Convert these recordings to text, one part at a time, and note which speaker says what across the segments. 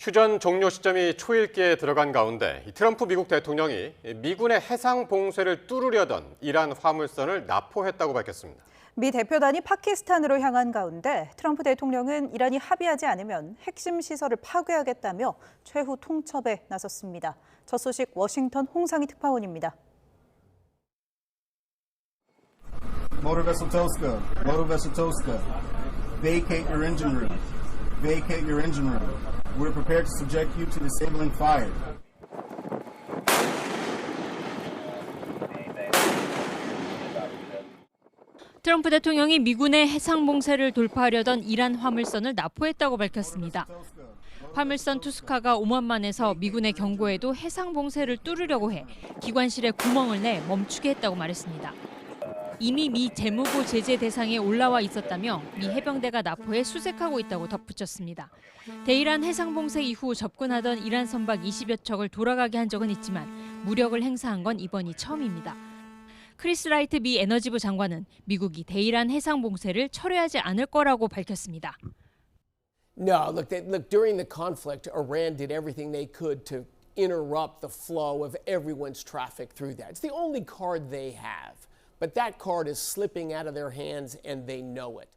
Speaker 1: 휴전 종료 시점이 초읽기에 들어간 가운데 트럼프 미국 대통령이 미군의 해상 봉쇄를 뚫으려던 이란 화물선을 납포했다고 밝혔습니다.
Speaker 2: 미 대표단이 파키스탄으로 향한 가운데 트럼프 대통령은 이란이 합의하지 않으면 핵심 시설을 파괴하겠다며 최후 통첩에 나섰습니다. 첫 소식 워싱턴 홍상희 특파원입니다.
Speaker 3: Motor vessel Tosca, motor vessel Tosca, vacate your engine room, vacate your engine room. We're prepared to subject you to disabling fire.
Speaker 4: 트럼프 대통령이 미군의 해상 봉쇄를 돌파하려던 이란 화물선을 납포했다고 밝혔습니다. 화물선 투스카가 오만만에서 미군의 경고에도 해상 봉쇄를 뚫으려고 해 기관실에 구멍을 내 멈추게 했다고 말했습니다. 이미 미 재무부 제재 대상에 올라와 있었다며 미 해병대가 납포해 수색하고 있다고 덧붙였습니다. 대이란 해상 봉쇄 이후 접근하던 이란 선박 20여 척을 돌아가게 한 적은 있지만 무력을 행사한 건 이번이 처음입니다. 크리스 라이트 미 에너지부 장관은 미국이 대이란 해상 봉쇄를 철회하지 않을 거라고 밝혔습니다.
Speaker 5: No, look, during the conflict, Iran did everything they could to interrupt the flow of everyone's traffic through that. It's the only card they have. But that card is slipping out of their hands and they know it.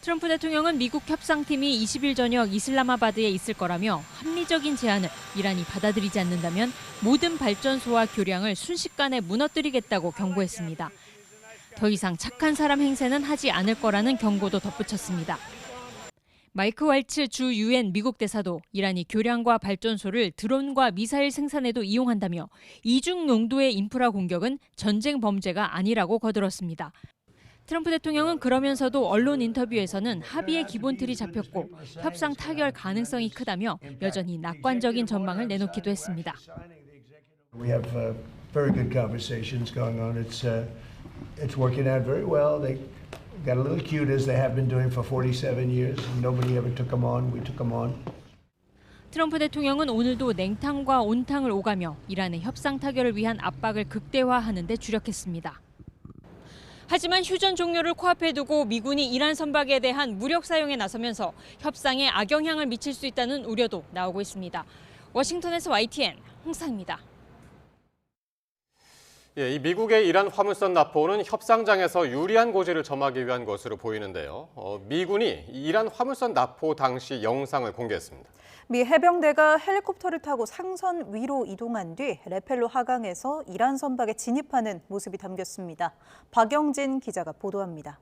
Speaker 4: 트럼프 대통령은 미국 협상팀이 20일 저녁 이슬라마바드에 있을 거라며 합리적인 제안을 이란이 받아들이지 않는다면 모든 발전소와 교량을 순식간에 무너뜨리겠다고 경고했습니다. 더 이상 착한 사람 행세는 하지 않을 거라는 경고도 덧붙였습니다. 마이크 왈츠 주 유엔 미국 대사도 이란이 교량과 발전소를 드론과 미사일 생산에도 이용한다며 이중 용도의 인프라 공격은 전쟁 범죄가 아니라고 거들었습니다. 트럼프 대통령은 그러면서도 언론 인터뷰에서는 합의의 기본 틀이 잡혔고 협상 타결 가능성이 크다며 여전히 낙관적인 전망을 내놓기도 했습니다.
Speaker 6: We have very good conversations going on. It's working out very well. They got a little cute as they have been doing for 47 years. Nobody ever took them on. We took them on.
Speaker 4: 트럼프 대통령은 오늘도 냉탕과 온탕을 오가며 이란의 협상 타결을 위한 압박을 극대화하는 데 주력했습니다. 하지만 휴전 종료를 코앞에 두고 미군이 이란 선박에 대한 무력 사용에 나서면서 협상에 악영향을 미칠 수 있다는 우려도 나오고 있습니다. 워싱턴에서 YTN 홍상입니다.
Speaker 1: 이 미국의 이란 화물선 납포는 협상장에서 유리한 고지를 점하기 위한 것으로 보이는데요. 미군이 이란 화물선 납포 당시 영상을 공개했습니다.
Speaker 2: 미 해병대가 헬리콥터를 타고 상선 위로 이동한 뒤 레펠로 하강에서 이란 선박에 진입하는 모습이 담겼습니다. 박영진 기자가 보도합니다.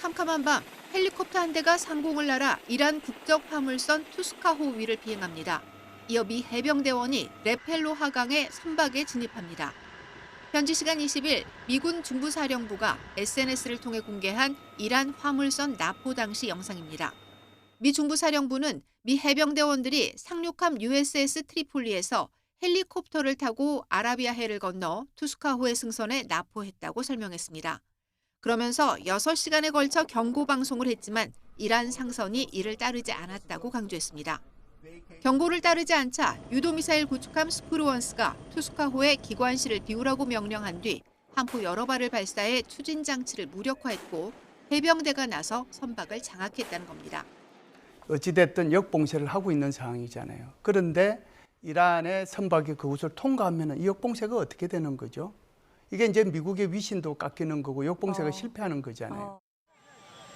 Speaker 7: 캄캄한 밤 헬리콥터 한 대가 상공을 날아 이란 국적 화물선 투스카호 위를 비행합니다. 이어 미 해병대원이 레펠로 하강에 선박에 진입합니다. 현지 시간 20일 미군 중부사령부가 SNS를 통해 공개한 이란 화물선 납포 당시 영상입니다. 미 중부사령부는 미 해병대원들이 상륙함 USS 트리폴리에서 헬리콥터를 타고 아라비아해를 건너 투스카호에 승선해 납포했다고 설명했습니다. 그러면서 6시간에 걸쳐 경고 방송을 했지만 이란 상선이 이를 따르지 않았다고 강조했습니다. 경고를 따르지 않자 유도미사일 구축함 스프루원스가 투스카호에 기관실을 비우라고 명령한 뒤 함포 여러 발을 발사해 추진 장치를 무력화했고 해병대가 나서 선박을 장악했다는 겁니다.
Speaker 8: 어찌됐든 역봉쇄를 하고 있는 상황이잖아요. 그런데 이란의 선박이 그곳을 통과하면 이 역봉쇄가 어떻게 되는 거죠? 이게 이제 미국의 위신도 깎이는 거고 역봉쇄가 실패하는 거잖아요.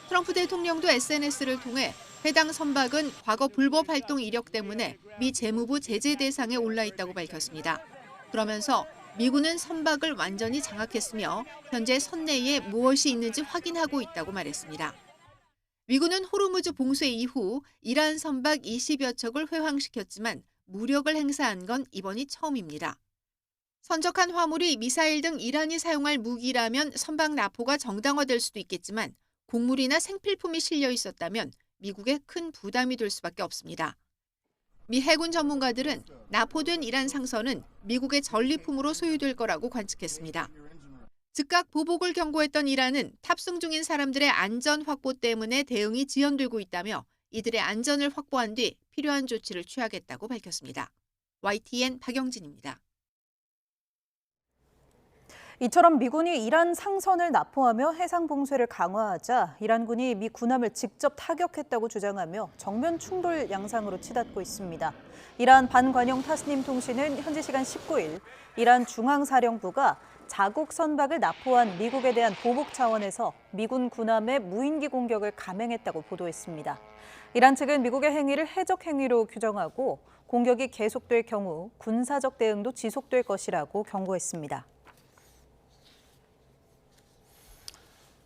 Speaker 7: 트럼프 대통령도 SNS를 통해 해당 선박은 과거 불법 활동 이력 때문에 미 재무부 제재 대상에 올라 있다고 밝혔습니다. 그러면서 미군은 선박을 완전히 장악했으며 현재 선내에 무엇이 있는지 확인하고 있다고 말했습니다. 미군은 호르무즈 봉쇄 이후 이란 선박 20여 척을 회항시켰지만 무력을 행사한 건 이번이 처음입니다. 선적한 화물이 미사일 등 이란이 사용할 무기라면 선박 납포가 정당화될 수도 있겠지만 곡물이나 생필품이 실려 있었다면 미국에 큰 부담이 될 수밖에 없습니다. 미 해군 전문가들은 납포된 이란 상선은 미국의 전리품으로 소유될 거라고 관측했습니다. 즉각 보복을 경고했던 이란은 탑승 중인 사람들의 안전 확보 때문에 대응이 지연되고 있다며 이들의 안전을 확보한 뒤 필요한 조치를 취하겠다고 밝혔습니다. YTN 박영진입니다.
Speaker 2: 이처럼 미군이 이란 상선을 납포하며 해상 봉쇄를 강화하자 이란군이 미 군함을 직접 타격했다고 주장하며 정면 충돌 양상으로 치닫고 있습니다. 이란 반관영 타스님 통신은 현지 시간 19일 이란 중앙사령부가 자국 선박을 납포한 미국에 대한 보복 차원에서 미군 군함의 무인기 공격을 감행했다고 보도했습니다. 이란 측은 미국의 행위를 해적 행위로 규정하고 공격이 계속될 경우 군사적 대응도 지속될 것이라고 경고했습니다.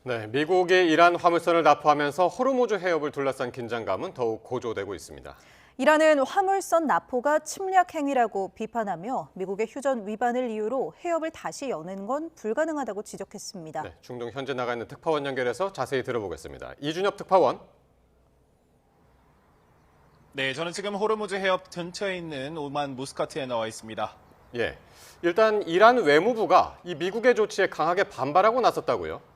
Speaker 1: 네, 미국이 이란 화물선을 납포하면서 호르무즈 해협을 둘러싼 긴장감은 더욱 고조되고 있습니다.
Speaker 2: 이란은 화물선 납포가 침략 행위라고 비판하며 미국의 휴전 위반을 이유로 해협을 다시 여는 건 불가능하다고 지적했습니다.
Speaker 1: 네, 중동 현재 나가 있는 특파원 연결해서 자세히 들어보겠습니다. 이준엽 특파원.
Speaker 9: 네, 저는 지금 호르무즈 해협 근처에 있는 오만 무스카트에 나와 있습니다.
Speaker 1: 예, 일단 이란 외무부가 이 미국의 조치에 강하게 반발하고 나섰다고요?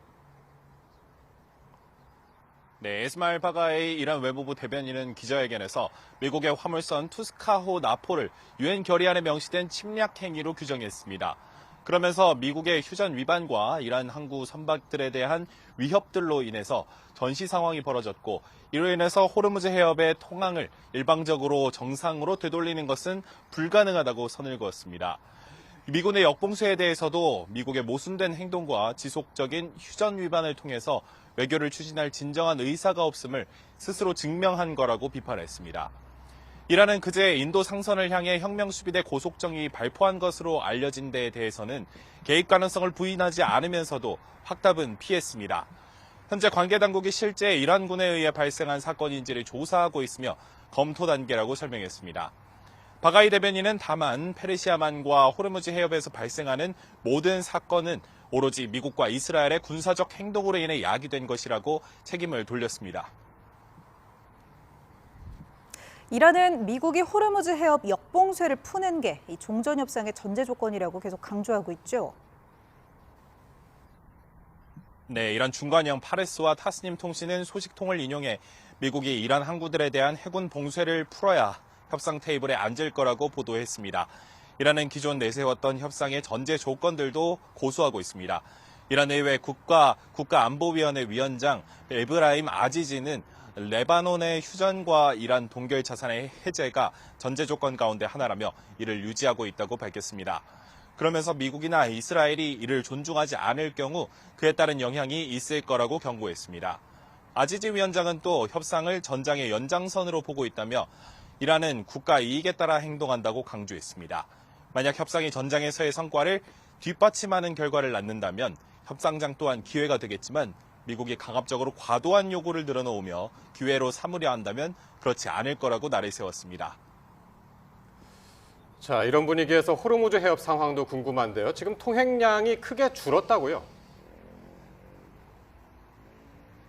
Speaker 9: 네, 에스마일 바가의 이란 외무부 대변인은 기자회견에서 미국의 화물선 투스카호 납포를 유엔 결의안에 명시된 침략 행위로 규정했습니다. 그러면서 미국의 휴전 위반과 이란 항구 선박들에 대한 위협들로 인해서 전시 상황이 벌어졌고 이로 인해서 호르무즈 해협의 통항을 일방적으로 정상으로 되돌리는 것은 불가능하다고 선을 그었습니다. 미군의 역봉쇄에 대해서도 미국의 모순된 행동과 지속적인 휴전 위반을 통해서 외교를 추진할 진정한 의사가 없음을 스스로 증명한 거라고 비판했습니다. 이란은 그제 인도 상선을 향해 혁명수비대 고속정이 발포한 것으로 알려진 데에 대해서는 개입 가능성을 부인하지 않으면서도 확답은 피했습니다. 현재 관계당국이 실제 이란군에 의해 발생한 사건인지를 조사하고 있으며 검토 단계라고 설명했습니다. 바가이 대변인은 다만 페르시아만과 호르무즈 해협에서 발생하는 모든 사건은 오로지 미국과 이스라엘의 군사적 행동으로 인해 야기된 것이라고 책임을 돌렸습니다.
Speaker 2: 이란은 미국이 호르무즈 해협 역봉쇄를 푸는 게 이 종전협상의 전제 조건이라고 계속 강조하고 있죠.
Speaker 9: 네, 이란 중관영 파레스와 타스님 통신은 소식통을 인용해 미국이 이란 항구들에 대한 해군 봉쇄를 풀어야 협상 테이블에 앉을 거라고 보도했습니다. 이란은 기존 내세웠던 협상의 전제 조건들도 고수하고 있습니다. 이란 의회 국가안보위원회 위원장 에브라임 아지지는 레바논의 휴전과 이란 동결 자산의 해제가 전제 조건 가운데 하나라며 이를 유지하고 있다고 밝혔습니다. 그러면서 미국이나 이스라엘이 이를 존중하지 않을 경우 그에 따른 영향이 있을 거라고 경고했습니다. 아지지 위원장은 또 협상을 전장의 연장선으로 보고 있다며 이란은 국가 이익에 따라 행동한다고 강조했습니다. 만약 협상이 전장에서의 성과를 뒷받침하는 결과를 낳는다면 협상장 또한 기회가 되겠지만 미국이 강압적으로 과도한 요구를 늘어놓으며 기회로 삼으려 한다면 그렇지 않을 거라고 날을 세웠습니다.
Speaker 1: 자, 이런 분위기에서 호르무즈 해협 상황도 궁금한데요. 지금 통행량이 크게 줄었다고요?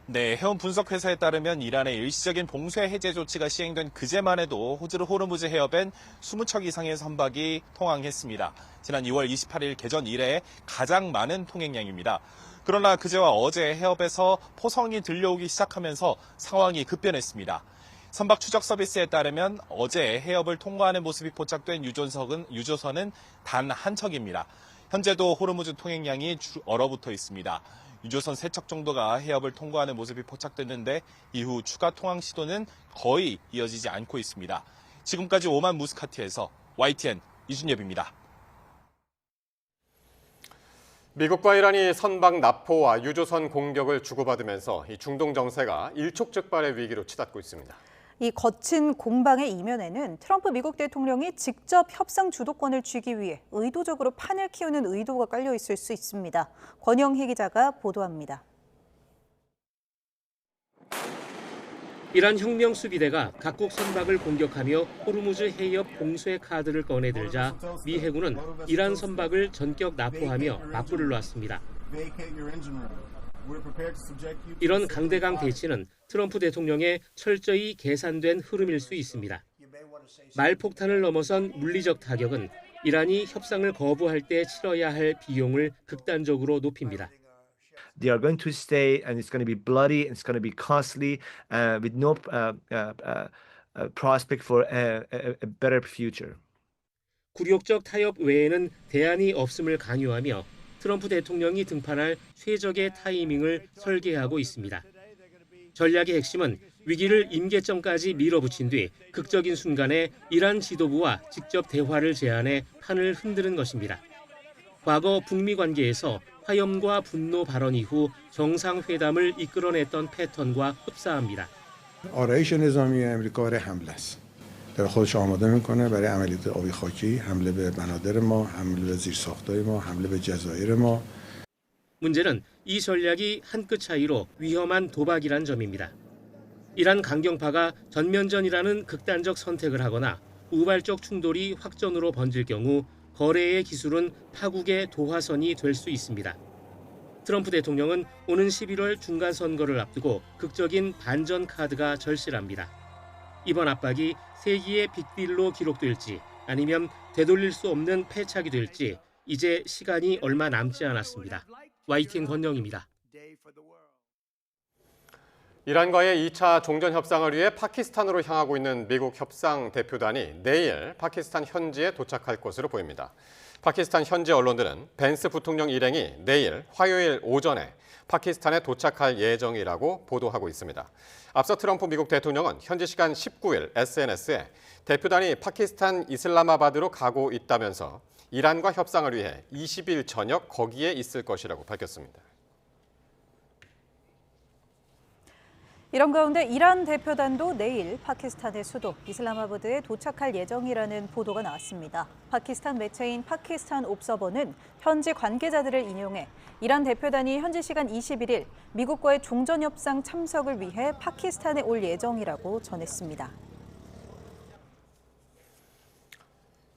Speaker 9: 네, 해운 분석회사에 따르면 이란의 일시적인 봉쇄 해제 조치가 시행된 그제만 해도 호르무즈 해협엔 20척 이상의 선박이 통항했습니다. 지난 2월 28일 개전 이래 가장 많은 통행량입니다. 그러나 그제와 어제 해협에서 포성이 들려오기 시작하면서 상황이 급변했습니다. 선박 추적 서비스에 따르면 어제 해협을 통과하는 모습이 포착된 유조선은 단 한 척입니다. 현재도 호르무즈 통행량이 얼어붙어 있습니다. 유조선 3척 정도가 해협을 통과하는 모습이 포착됐는데 이후 추가 통항 시도는 거의 이어지지 않고 있습니다. 지금까지 오만 무스카트에서 YTN 이준엽입니다.
Speaker 1: 미국과 이란이 선박 납포와 유조선 공격을 주고받으면서 이 중동 정세가 일촉즉발의 위기로 치닫고 있습니다.
Speaker 2: 이 거친 공방의 이면에는 트럼프 미국 대통령이 직접 협상 주도권을 쥐기 위해 의도적으로 판을 키우는 의도가 깔려 있을 수 있습니다. 권영희 기자가 보도합니다.
Speaker 10: 이란 혁명 수비대가 각국 선박을 공격하며 호르무즈 해협 봉쇄 카드를 꺼내들자 미 해군은 이란 선박을 전격 납포하며 맞불을 놨습니다. 이런 강대강 대치는 트럼프 대통령의 철저히 계산된 흐름일 수 있습니다. 말폭탄을 넘어선 물리적 타격은 이란이 협상을 거부할 때 치러야 할 비용을 극단적으로 높입니다.
Speaker 11: They are going to stay, and it's going to be bloody, and it's going to be costly, with no prospect for a better future.
Speaker 10: 굴욕적 타협 외에는 대안이 없음을 강요하며 트럼프 대통령이 등판할 최적의 타이밍을 설계하고 있습니다. 전략의 핵심은 위기를 임계점까지 밀어붙인 뒤 극적인 순간에 이란 지도부와 직접 대화를 제안해 판을 흔드는 것입니다. 과거 북미 관계에서 화염과 분노 발언 이후 정상회담을 이끌어냈던 패턴과 흡사합니다.
Speaker 12: آرایش نظامی آمریکا برای حمله است. داره خودش آماده میکنه برای عملیات آبی خاکی، حمله به بنادر ما، حمله به زیرساخت‌های ما، حمله به جزایر ما.
Speaker 10: 문제는 이 전략이 한 끗 차이로 위험한 도박이란 점입니다. 이란 강경파가 전면전이라는 극단적 선택을 하거나 우발적 충돌이 확전으로 번질 경우 거래의 기술은 파국의 도화선이 될 수 있습니다. 트럼프 대통령은 오는 11월 중간 선거를 앞두고 극적인 반전 카드가 절실합니다. 이번 압박이 세기의 빅딜로 기록될지 아니면 되돌릴 수 없는 패착이 될지 이제 시간이 얼마 남지 않았습니다. YTN 권영입니다.
Speaker 1: 이란과의 2차 종전 협상을 위해 파키스탄으로 향하고 있는 미국 협상 대표단이 내일 파키스탄 현지에 도착할 것으로 보입니다. 파키스탄 현지 언론들은 벤스 부통령 일행이 내일 화요일 오전에 파키스탄에 도착할 예정이라고 보도하고 있습니다. 앞서 트럼프 미국 대통령은 현지 시간 19일 SNS에 대표단이 파키스탄 이슬라마바드로 가고 있다면서 이란과 협상을 위해 20일 저녁 거기에 있을 것이라고 밝혔습니다.
Speaker 2: 이런 가운데 이란 대표단도 내일 파키스탄의 수도 이슬라마바드에 도착할 예정이라는 보도가 나왔습니다. 파키스탄 매체인 파키스탄 옵서버는 현지 관계자들을 인용해 이란 대표단이 현지 시간 21일 미국과의 종전협상 참석을 위해 파키스탄에 올 예정이라고 전했습니다.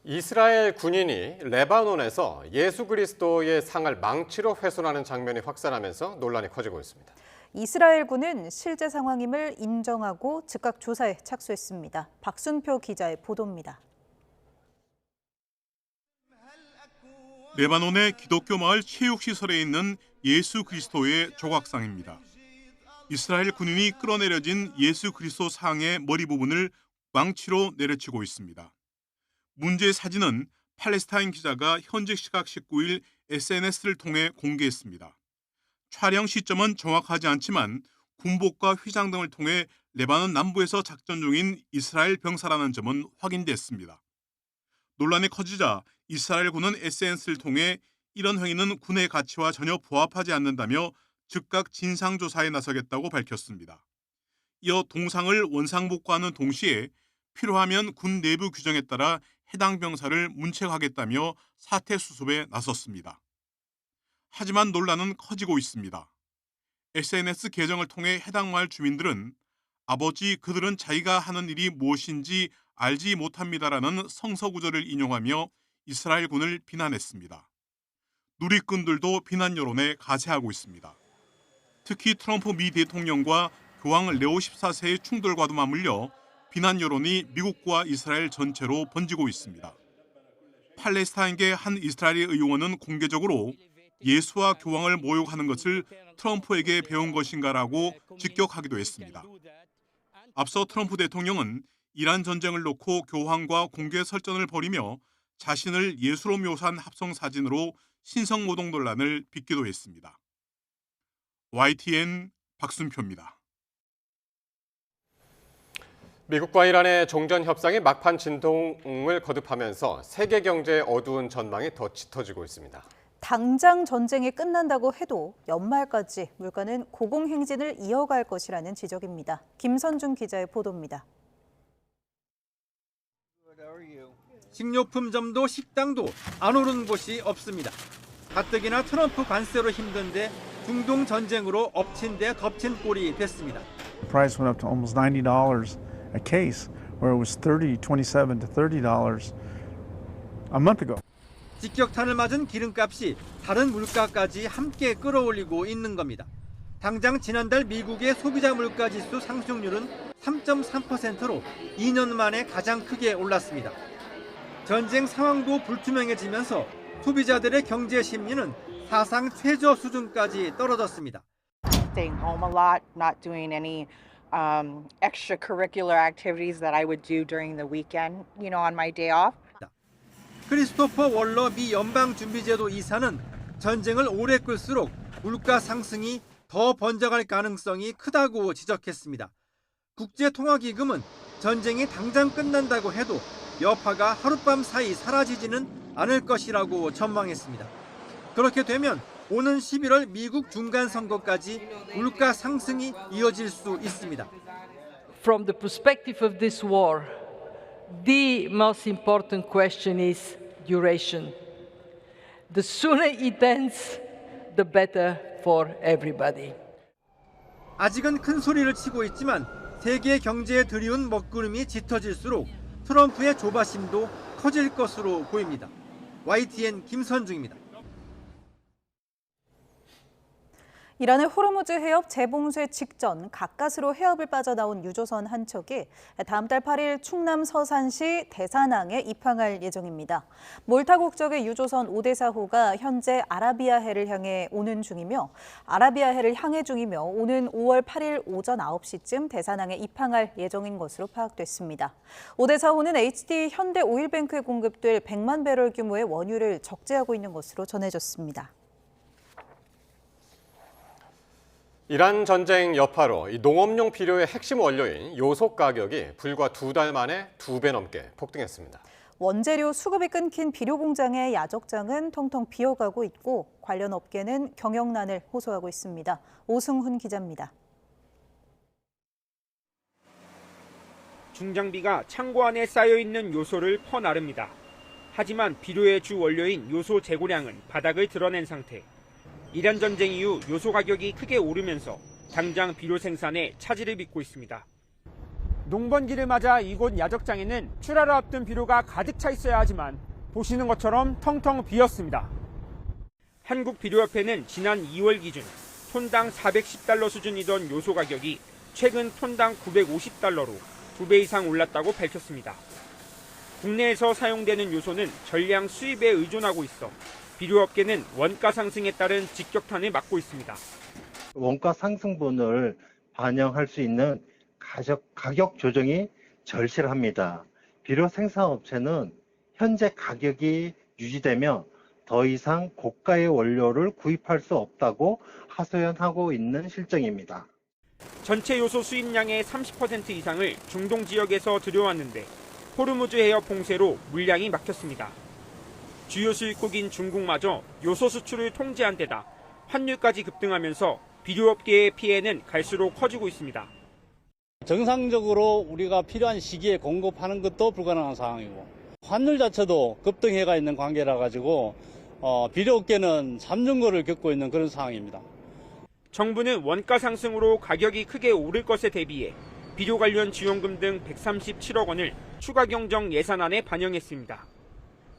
Speaker 1: 이스라엘 군인이 레바논에서 예수 그리스도의 상을 망치로 훼손하는 장면이 확산하면서 논란이 커지고 있습니다.
Speaker 2: 이스라엘군은 실제 상황임을 인정하고 즉각 조사에 착수했습니다. 박순표 기자의 보도입니다.
Speaker 13: 레바논의 기독교 마을 체육시설에 있는 예수 그리스도의 조각상입니다. 이스라엘 군인이 끌어내려진 예수 그리스도 상의 머리 부분을 망치로 내려치고 있습니다. 문제의 사진은 팔레스타인 기자가 현지 시각 19일 SNS를 통해 공개했습니다. 촬영 시점은 정확하지 않지만 군복과 휘장 등을 통해 레바논 남부에서 작전 중인 이스라엘 병사라는 점은 확인됐습니다. 논란이 커지자 이스라엘군은 SNS를 통해 이런 행위는 군의 가치와 전혀 부합하지 않는다며 즉각 진상조사에 나서겠다고 밝혔습니다. 이어 동상을 원상복구하는 동시에 필요하면 군 내부 규정에 따라 해당 병사를 문책하겠다며 사태 수습에 나섰습니다. 하지만 논란은 커지고 있습니다. SNS 계정을 통해 해당 마을 주민들은 아버지 그들은 자기가 하는 일이 무엇인지 알지 못합니다라는 성서구절을 인용하며 이스라엘군을 비난했습니다. 누리꾼들도 비난 여론에 가세하고 있습니다. 특히 트럼프 미 대통령과 교황 레오 14세의 충돌과도 맞물려 비난 여론이 미국과 이스라엘 전체로 번지고 있습니다. 팔레스타인계 한 이스라엘 의원은 공개적으로 예수와 교황을 모욕하는 것을 트럼프에게 배운 것인가라고 직격하기도 했습니다. 앞서 트럼프 대통령은 이란 전쟁을 놓고 교황과 공개 설전을 벌이며 자신을 예수로 묘사한 합성 사진으로 신성모독 논란을 빚기도 했습니다. YTN 박순표입니다.
Speaker 1: 미국과 이란의 종전 협상이 막판 진동을 거듭하면서 세계 경제의 어두운 전망이 더 짙어지고 있습니다.
Speaker 2: 당장 전쟁이 끝난다고 해도 연말까지 물가는 고공행진을 이어갈 것이라는 지적입니다. 김선중 기자의 보도입니다.
Speaker 14: 식료품점도 식당도 안 오른 곳이 없습니다. 가뜩이나 트럼프 관세로 힘든데 중동 전쟁으로 엎친 데 덮친 꼴이 됐습니다.
Speaker 15: The price went up to almost $90 a case, where it was $27 to $30 a month ago.
Speaker 14: 직격탄을 맞은 기름값이 다른 물가까지 함께 끌어올리고 있는 겁니다. 당장 지난달 미국의 소비자 물가지수 상승률은 3.3%로 2년 만에 가장 크게 올랐습니다. 전쟁 상황도 불투명해지면서 소비자들의 경제 심리는 사상 최저 수준까지 떨어졌습니다.
Speaker 16: Staying home a lot, not doing any extracurricular activities that I would do during the weekend, on my day off.
Speaker 14: 크리스토퍼 월러 미 연방준비제도 이사는 전쟁을 오래 끌수록 물가 상승이 더 번져갈 가능성이 크다고 지적했습니다. 국제통화기금은 전쟁이 당장 끝난다고 해도 여파가 하룻밤 사이 사라지지는 않을 것이라고 전망했습니다. 그렇게 되면 오는 11월 미국 중간선거까지 물가 상승이 이어질 수 있습니다.
Speaker 17: From the perspective of this war, the most important question is duration. The sooner it ends, the better for everybody.
Speaker 14: 아직은 큰 소리를 치고 있지만 세계 경제에 들이운 먹구름이 짙어질수록 트럼프의 조바심도 커질 것으로 보입니다. YTN 김선중입니다.
Speaker 2: 이란의 호르무즈 해협 재봉쇄 직전 가까스로 해협을 빠져나온 유조선 한 척이 다음 달 8일 충남 서산시 대산항에 입항할 예정입니다. 몰타 국적의 유조선 오데사호가 현재 아라비아해를 향해 오는 중이며 오는 5월 8일 오전 9시쯤 대산항에 입항할 예정인 것으로 파악됐습니다. 오데사호는 HD 현대오일뱅크에 공급될 100만 배럴 규모의 원유를 적재하고 있는 것으로 전해졌습니다.
Speaker 1: 이란 전쟁 여파로 이 농업용 비료의 핵심 원료인 요소 가격이 불과 2달 만에 2배 넘게 폭등했습니다.
Speaker 2: 원재료 수급이 끊긴 비료 공장의 야적장은 텅텅 비어가고 있고 관련 업계는 경영난을 호소하고 있습니다. 오승훈 기자입니다.
Speaker 18: 중장비가 창고 안에 쌓여있는 요소를 퍼나릅니다. 하지만 비료의 주 원료인 요소 재고량은 바닥을 드러낸 상태. 이란 전쟁 이후 요소 가격이 크게 오르면서 당장 비료 생산에 차질을 빚고 있습니다. 농번기를 맞아 이곳 야적장에는 출하를 앞둔 비료가 가득 차 있어야 하지만 보시는 것처럼 텅텅 비었습니다. 한국비료협회는 지난 2월 기준 톤당 410달러 수준이던 요소 가격이 최근 톤당 950달러로 2배 이상 올랐다고 밝혔습니다. 국내에서 사용되는 요소는 전량 수입에 의존하고 있어 비료업계는 원가 상승에 따른 직격탄을 맞고 있습니다.
Speaker 19: 원가 상승분을 반영할 수 있는 가격 조정이 절실합니다. 비료 생산업체는 현재 가격이 유지되면 더 이상 고가의 원료를 구입할 수 없다고 하소연하고 있는 실정입니다.
Speaker 18: 전체 요소 수입량의 30% 이상을 중동 지역에서 들여왔는데 호르무즈 해협 봉쇄로 물량이 막혔습니다. 주요 수입국인 중국마저 요소 수출을 통제한 데다 환율까지 급등하면서 비료업계의 피해는 갈수록 커지고 있습니다.
Speaker 20: 정상적으로 우리가 필요한 시기에 공급하는 것도 불가능한 상황이고 환율 자체도 급등해가 있는 관계라 가지고 비료업계는 삼중고를 겪고 있는 그런 상황입니다.
Speaker 18: 정부는 원가 상승으로 가격이 크게 오를 것에 대비해 비료 관련 지원금 등 137억 원을 추가 경정 예산안에 반영했습니다.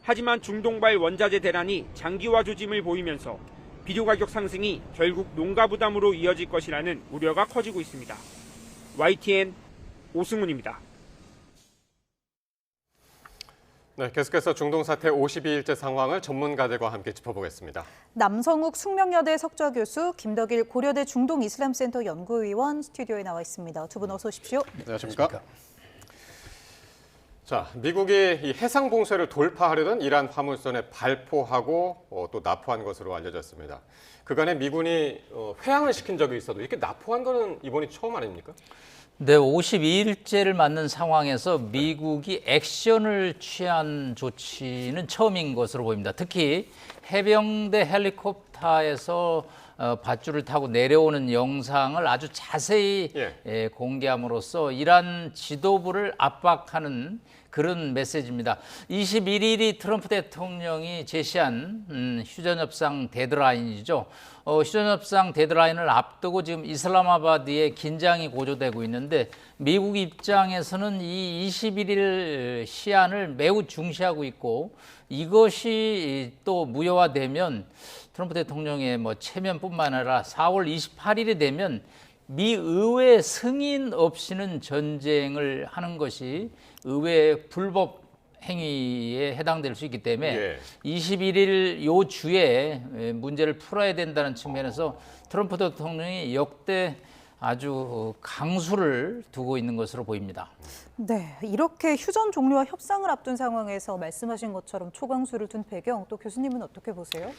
Speaker 18: 하지만 중동발 원자재 대란이 장기화 조짐을 보이면서 비료 가격 상승이 결국 농가 부담으로 이어질 것이라는 우려가 커지고 있습니다. YTN 오승훈입니다.
Speaker 1: 네, 계속해서 중동 사태 52일째 상황을 전문가들과 함께 짚어보겠습니다.
Speaker 2: 남성욱 숙명여대 석좌 교수, 김덕일 고려대 중동이슬람센터 연구위원 스튜디오에 나와 있습니다. 두 분 어서 오십시오.
Speaker 1: 안녕하십니까? 자, 미국이 이 해상 봉쇄를 돌파하려던 이란 화물선에 발포하고 또 납포한 것으로 알려졌습니다. 그간에 미군이 회항을 시킨 적이 있어도 이렇게 납포한 거는 이번이 처음 아닙니까?
Speaker 21: 네, 52일째를 맞는 상황에서 미국이 액션을 취한 조치는 처음인 것으로 보입니다. 특히 해병대 헬리콥터에서 밧줄을 타고 내려오는 영상을 아주 자세히 공개함으로써 이란 지도부를 압박하는 그런 메시지입니다. 21일이 트럼프 대통령이 제시한 휴전협상 데드라인이죠. 휴전협상 데드라인을 앞두고 지금 이슬라마바드에 긴장이 고조되고 있는데 미국 입장에서는 이 21일 시한을 매우 중시하고 있고 이것이 또 무효화되면 트럼프 대통령의 체면뿐만 아니라 4월 28일이 되면 미 의회 승인 없이는 전쟁을 하는 것이 의회 불법 행위에 해당될 수 있기 때문에 21일 요 주에 문제를 풀어야 된다는 측면에서 트럼프 대통령이 역대 아주 강수를 두고 있는 것으로 보입니다.
Speaker 2: 네, 이렇게 휴전 종료와 협상을 앞둔 상황에서 말씀하신 것처럼 초강수를 둔 배경, 또 교수님은 어떻게 보세요?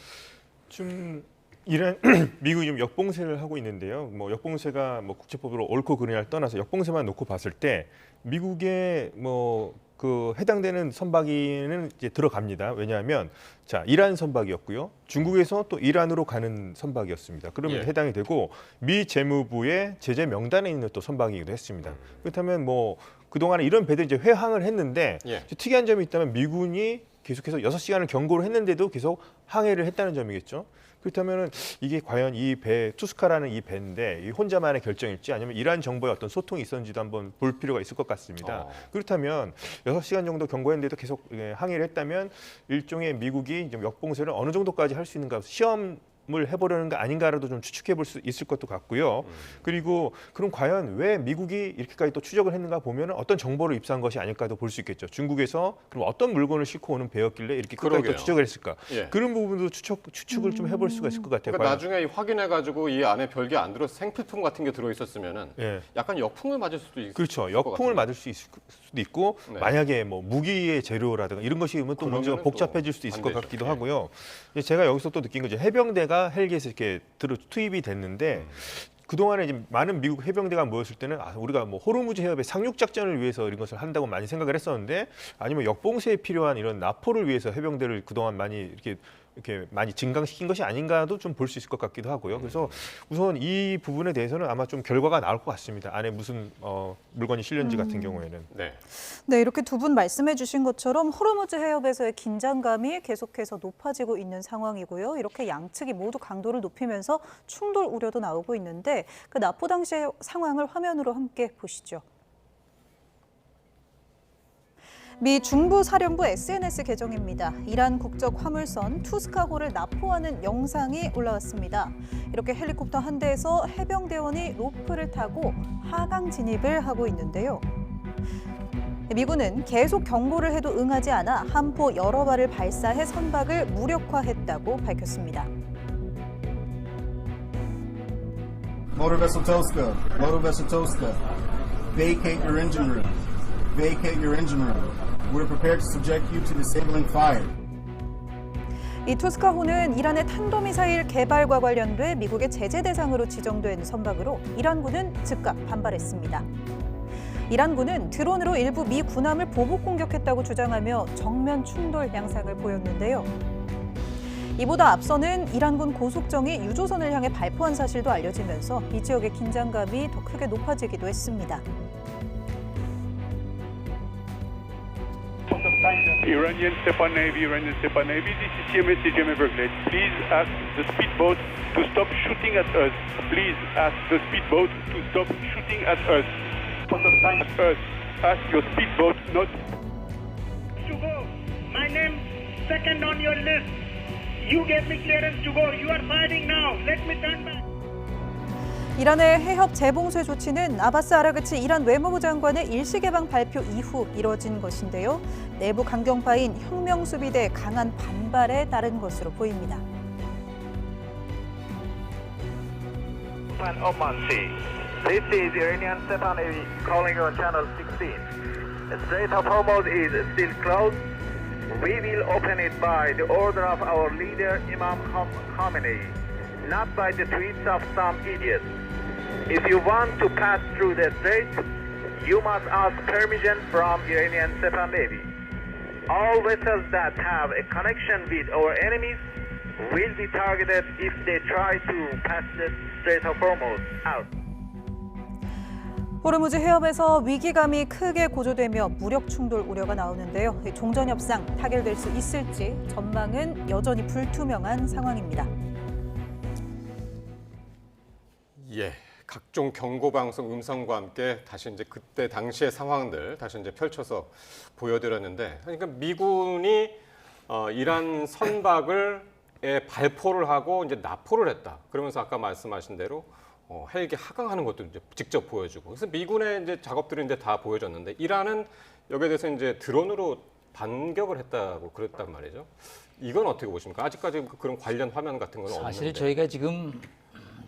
Speaker 3: 좀 이란 미국이 좀 역봉쇄를 하고 있는데요. 뭐 역봉쇄가 뭐 국제법으로 옳고 그르냐를 떠나서 역봉쇄만 놓고 봤을 때 미국의 뭐 그 해당되는 선박에는 이제 들어갑니다. 왜냐하면 자 이란 선박이었고요. 중국에서 또 이란으로 가는 선박이었습니다. 그러면 해당이 되고 미 재무부의 제재 명단에 있는 또 선박이기도 했습니다. 그렇다면 뭐 그동안에 이런 배들이 이제 회항을 했는데 특이한 점이 있다면 미군이 계속해서 6시간을 경고를 했는데도 계속 항해를 했다는 점이겠죠. 그렇다면 이게 과연 이 배 투스카라는 이 배인데 이 혼자만의 결정일지 아니면 이란 정부의 어떤 소통이 있었는지도 한번 볼 필요가 있을 것 같습니다. 그렇다면 6시간 정도 경고했는데도 계속 항해를 했다면 일종의 미국이 좀 역봉쇄를 어느 정도까지 할 수 있는가 시험을 해보려는 거 아닌가라도 좀 추측해 볼 수 있을 것도 같고요. 그리고 그럼 과연 왜 미국이 이렇게까지 또 추적을 했는가 보면 어떤 정보를 입수한 것이 아닐까도 볼 수 있겠죠. 중국에서 그럼 어떤 물건을 싣고 오는 배였길래 이렇게 끝까지 또 추적을 했을까. 그런 부분도 추측을 좀 해볼 수가 있을 것 같아요.
Speaker 1: 그러니까 나중에 확인해가지고 이 안에 별게 안 들어서 생필품 같은 게 들어있었으면은 약간 역풍을 맞을 수도 있을
Speaker 3: 그렇죠. 역풍을 맞을 수도 있고 만약에 뭐 무기의 재료라든가 이런 것이 또 문제가 복잡해질 수도 있을 것 같기도 하고요. 제가 여기서 또 느낀 거죠. 해병대가 헬기에서 이렇게 투입이 됐는데 그동안에 이제 많은 미국 해병대가 모였을 때는 우리가 뭐 호르무즈 해협의 상륙 작전을 위해서 이런 것을 한다고 많이 생각을 했었는데 아니면 역봉쇄에 필요한 이런 나포를 위해서 해병대를 그동안 많이 이렇게 많이 증강시킨 것이 아닌가도 좀 볼 수 있을 것 같기도 하고요. 그래서 우선 이 부분에 대해서는 아마 좀 결과가 나올 것 같습니다. 안에 무슨 물건이 실렸는지 같은 경우에는.
Speaker 2: 네, 이렇게 두 분 말씀해 주신 것처럼 호르무즈 해협에서의 긴장감이 계속해서 높아지고 있는 상황이고요. 이렇게 양측이 모두 강도를 높이면서 충돌 우려도 나오고 있는데 그 납포 당시의 상황을 화면으로 함께 보시죠. 미 중부 사령부 SNS 계정입니다. 이란 국적 화물선 투스카호를 납포하는 영상이 올라왔습니다. 이렇게 헬리콥터 한 대에서 해병대원이 로프를 타고 하강 진입을 하고 있는데요. 미군은 계속 경고를 해도 응하지 않아 함포 여러 발을 발사해 선박을 무력화했다고 밝혔습니다.
Speaker 22: Motor vessel Toska, motor vessel Toska, vacate your engine room. Vacate your engine room. We're prepared to subject you to disabling fire.
Speaker 2: 이 투스카호는 이란의 탄도미사일 개발과 관련돼 미국의 제재 대상으로 지정된 선박으로 이란군은 즉각 반발했습니다. 이란군은 드론으로 일부 미 군함을 보복 공격했다고 주장하며 정면 충돌 양상을 보였는데요. 이보다 앞서는 이란군 고속정이 유조선을 향해 발포한 사실도 알려지면서 이 지역의 긴장감이 더 크게 높아지기도 했습니다.
Speaker 23: Iranian Stepan Navy, this is CMA Everglades. Please ask the speedboat to stop shooting at us. Please ask the speedboat to stop shooting at us. Ask your speedboat not
Speaker 24: to go. My name second on your list. You gave me clearance to go. You are fighting now. Let me turn back.
Speaker 2: 이란의 해협 재봉쇄 조치는 아바스 아라그치 이란 외무부 장관의 일시개방 발표 이후 이뤄진 것인데요. 내부 강경파인 혁명수비대의 강한 반발에 따른 것으로 보입니다.
Speaker 25: Oman Sea. This is Iranian Stepan Navy calling on Channel 16. The Strait of Hormuz is still closed. We will open it by the order of our leader Imam Khamenei, not by the tweets of some idiots. If you want to pass through the strait, you must ask permission from Iranian Stepan Navy. All vessels that have a connection with our enemies will be targeted if they try to pass the Strait of Hormuz out.
Speaker 2: 호르무즈 해협에서 위기감이 크게 고조되며 무력 충돌 우려가 나오는데요. 종전 협상 타결될 수 있을지 전망은 여전히 불투명한 상황입니다.
Speaker 1: 각종 경고 방송 음성과 함께 다시 이제 그때 당시의 상황들 다시 이제 펼쳐서 보여드렸는데, 그러니까 미군이 이란 선박을 발포를 하고 이제 납포를 했다. 그러면서 아까 말씀하신 대로 헬기 하강하는 것도 이제 직접 보여주고, 그래서 미군의 이제 작업들이 이제 다 보여졌는데 이란은 여기에 대해서 이제 드론으로 반격을 했다고 그랬단 말이죠. 이건 어떻게 보십니까? 아직까지 그런 관련 화면 같은 건 없는데.
Speaker 21: 사실 저희가 지금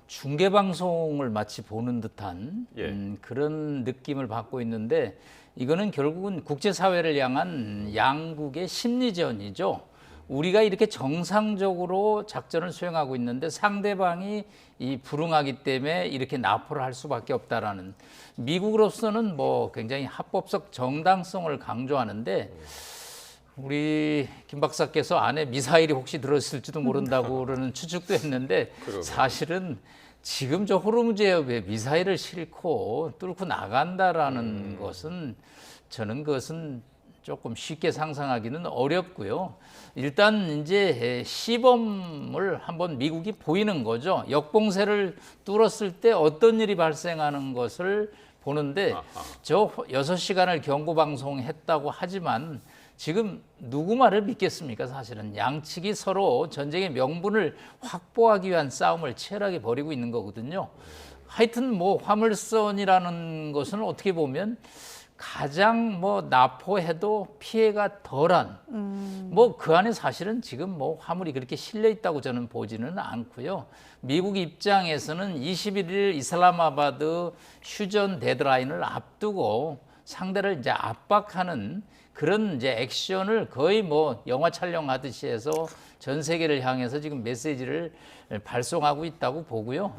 Speaker 21: 중계 방송을 마치 보는 듯한 그런 느낌을 받고 있는데, 이거는 결국은 국제사회를 향한 양국의 심리전이죠. 우리가 이렇게 정상적으로 작전을 수행하고 있는데 상대방이 이 불응하기 때문에 이렇게 납포를 할 수밖에 없다라는, 미국으로서는 뭐 굉장히 합법적 정당성을 강조하는데 우리 김 박사께서 안에 미사일이 혹시 들었을지도 모른다고 그러는 추측도 했는데 사실은 지금 저 호르무즈 해협에 미사일을 싣고 뚫고 나간다라는 것은 저는 그것은 조금 쉽게 상상하기는 어렵고요. 일단 이제 시범을 한번 미국이 보이는 거죠. 역봉쇄를 뚫었을 때 어떤 일이 발생하는 것을 보는데 저 6시간을 경고방송했다고 하지만 지금 누구 말을 믿겠습니까? 사실은 양측이 서로 전쟁의 명분을 확보하기 위한 싸움을 치열하게 벌이고 있는 거거든요. 하여튼 뭐 화물선이라는 것은 어떻게 보면 가장 뭐 납포해도 피해가 덜한 뭐 그 안에 사실은 지금 뭐 화물이 그렇게 실려 있다고 저는 보지는 않고요. 미국 입장에서는 21일 이슬라마바드 휴전 데드라인을 앞두고 상대를 이제 압박하는 그런 이제 액션을 거의 뭐 영화 촬영하듯이 해서 전 세계를 향해서 지금 메시지를 발송하고 있다고 보고요.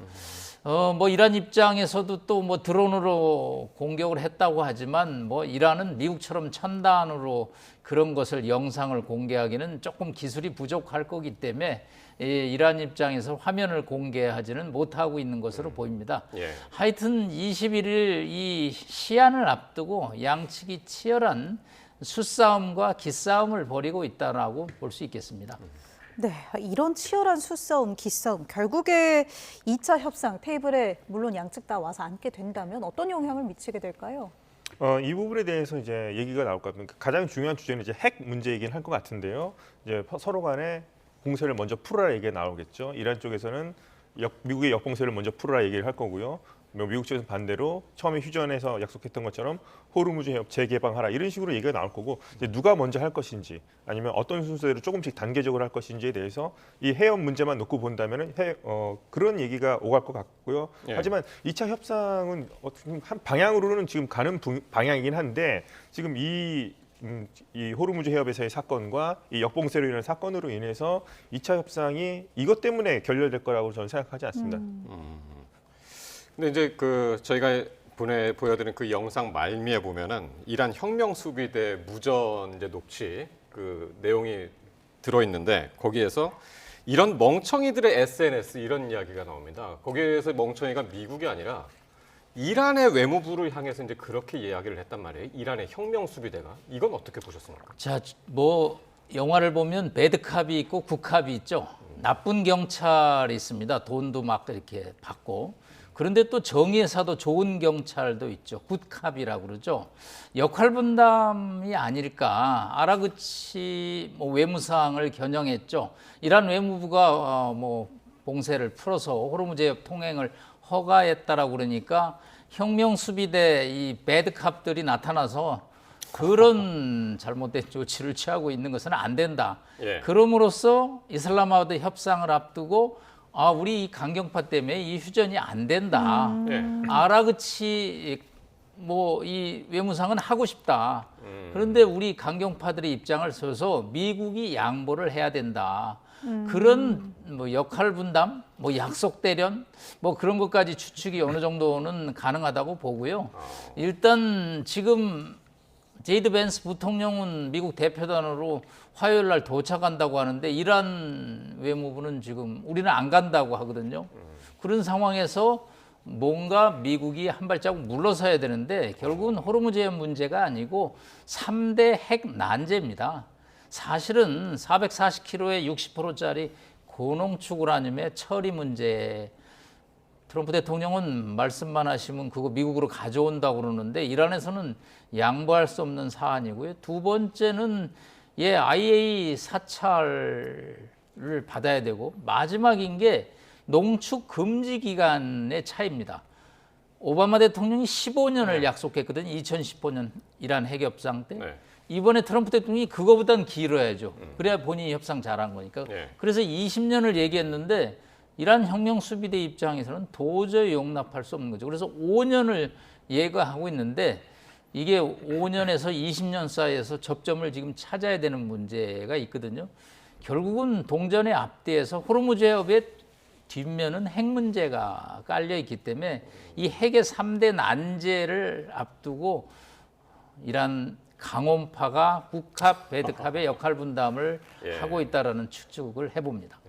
Speaker 21: 뭐 이란 입장에서도 또 뭐 드론으로 공격을 했다고 하지만 뭐 이란은 미국처럼 첨단으로 그런 것을 영상을 공개하기는 조금 기술이 부족할 거기 때문에 이란 입장에서 화면을 공개하지는 못하고 있는 것으로 보입니다. 하여튼 21일 이 시한을 앞두고 양측이 치열한 수싸움과 기싸움을 벌이고 있다라고 볼 수 있겠습니다.
Speaker 2: 네, 이런 치열한 수싸움, 기싸움, 결국에 2차 협상 테이블에 물론 양측 다 와서 앉게 된다면 어떤 영향을 미치게 될까요?
Speaker 3: 이 부분에 대해서 이제 얘기가 나올 것 같습니다. 가장 중요한 주제는 이제 핵 문제이긴 할 것 같은데요. 이제 서로 간에 공세를 먼저 풀어라 얘기가 나오겠죠. 이란 쪽에서는 미국의 역공세를 먼저 풀어라 얘기를 할 거고요. 미국 쪽에서 반대로 처음에 휴전에서 약속했던 것처럼 호르무즈 해협 재개방하라 이런 식으로 얘기가 나올 거고, 이제 누가 먼저 할 것인지 아니면 어떤 순서대로 조금씩 단계적으로 할 것인지에 대해서 이 해협 문제만 놓고 본다면 그런 얘기가 오갈 것 같고요. 하지만 2차 협상은 한 방향으로는 지금 가는 방향이긴 한데 지금 이 호르무즈 해협에서의 사건과 이 역봉쇄로 인한 사건으로 인해서 2차 협상이 이것 때문에 결렬될 거라고 저는 생각하지 않습니다.
Speaker 1: 근데 이제 저희가 보여드린 그 영상 말미에 보면은 이란 혁명 수비대 무전 이제 녹취 그 내용이 들어있는데 거기에서 이런 멍청이들의 SNS 이런 이야기가 나옵니다. 거기에서 멍청이가 미국이 아니라 이란의 외무부를 향해서 이제 그렇게 이야기를 했단 말이에요. 이란의 혁명 수비대가. 이건 어떻게 보셨습니까?
Speaker 21: 자, 뭐 영화를 보면 배드캅이 있고 굿캅이 있죠. 나쁜 경찰이 있습니다. 돈도 막 이렇게 받고. 그런데 또 정의에서도 좋은 경찰도 있죠. 굿캅이라고 그러죠. 역할 분담이 아닐까. 아라그치 외무상을 겨냥했죠. 이란 외무부가 뭐 봉쇄를 풀어서 호르무즈 해협 통행을 허가했다라고 그러니까 혁명 수비대 이 배드캅들이 나타나서 그런 잘못된 조치를 취하고 있는 것은 안 된다. 그럼으로써 이슬라마바드 협상을 앞두고 우리 이 강경파 때문에 이 휴전이 안 된다. 아라그치 뭐 이 외무상은 하고 싶다. 그런데 우리 강경파들의 입장을 써서 미국이 양보를 해야 된다. 그런 뭐 역할 분담, 뭐 약속 대련, 뭐 그런 것까지 추측이 어느 정도는 가능하다고 보고요. 일단 지금 제이드 벤스 부통령은 미국 대표단으로 화요일 날 도착한다고 하는데 이란 외무부는 지금 우리는 안 간다고 하거든요. 그런 상황에서 뭔가 미국이 한 발자국 물러서야 되는데 결국은 호르무즈 해협 문제가 아니고 3대 핵 난제입니다. 사실은 440km에 60%짜리 고농축 우라늄의 처리 문제, 트럼프 대통령은 말씀만 하시면 그거 미국으로 가져온다고 그러는데 이란에서는 양보할 수 없는 사안이고요. 두 번째는 IAEA 사찰을 받아야 되고 마지막인 게 농축 금지 기간의 차이입니다. 오바마 대통령이 15년을 약속했거든요. 2015년 이란 핵협상 때. 이번에 트럼프 대통령이 그거보단 길어야죠. 그래야 본인이 협상 잘한 거니까. 그래서 20년을 얘기했는데 이란 혁명 수비대 입장에서는 도저히 용납할 수 없는 거죠. 그래서 5년을 예고하고 있는데 이게 5년에서 20년 사이에서 접점을 지금 찾아야 되는 문제가 있거든요. 결국은 동전의 앞뒤에서 호르무즈 해협의 뒷면은 핵 문제가 깔려 있기 때문에 이 핵의 3대 난제를 앞두고 이란 강원파가 북합, 배드캅의 역할 분담을 하고 있다라는 추측을 해봅니다.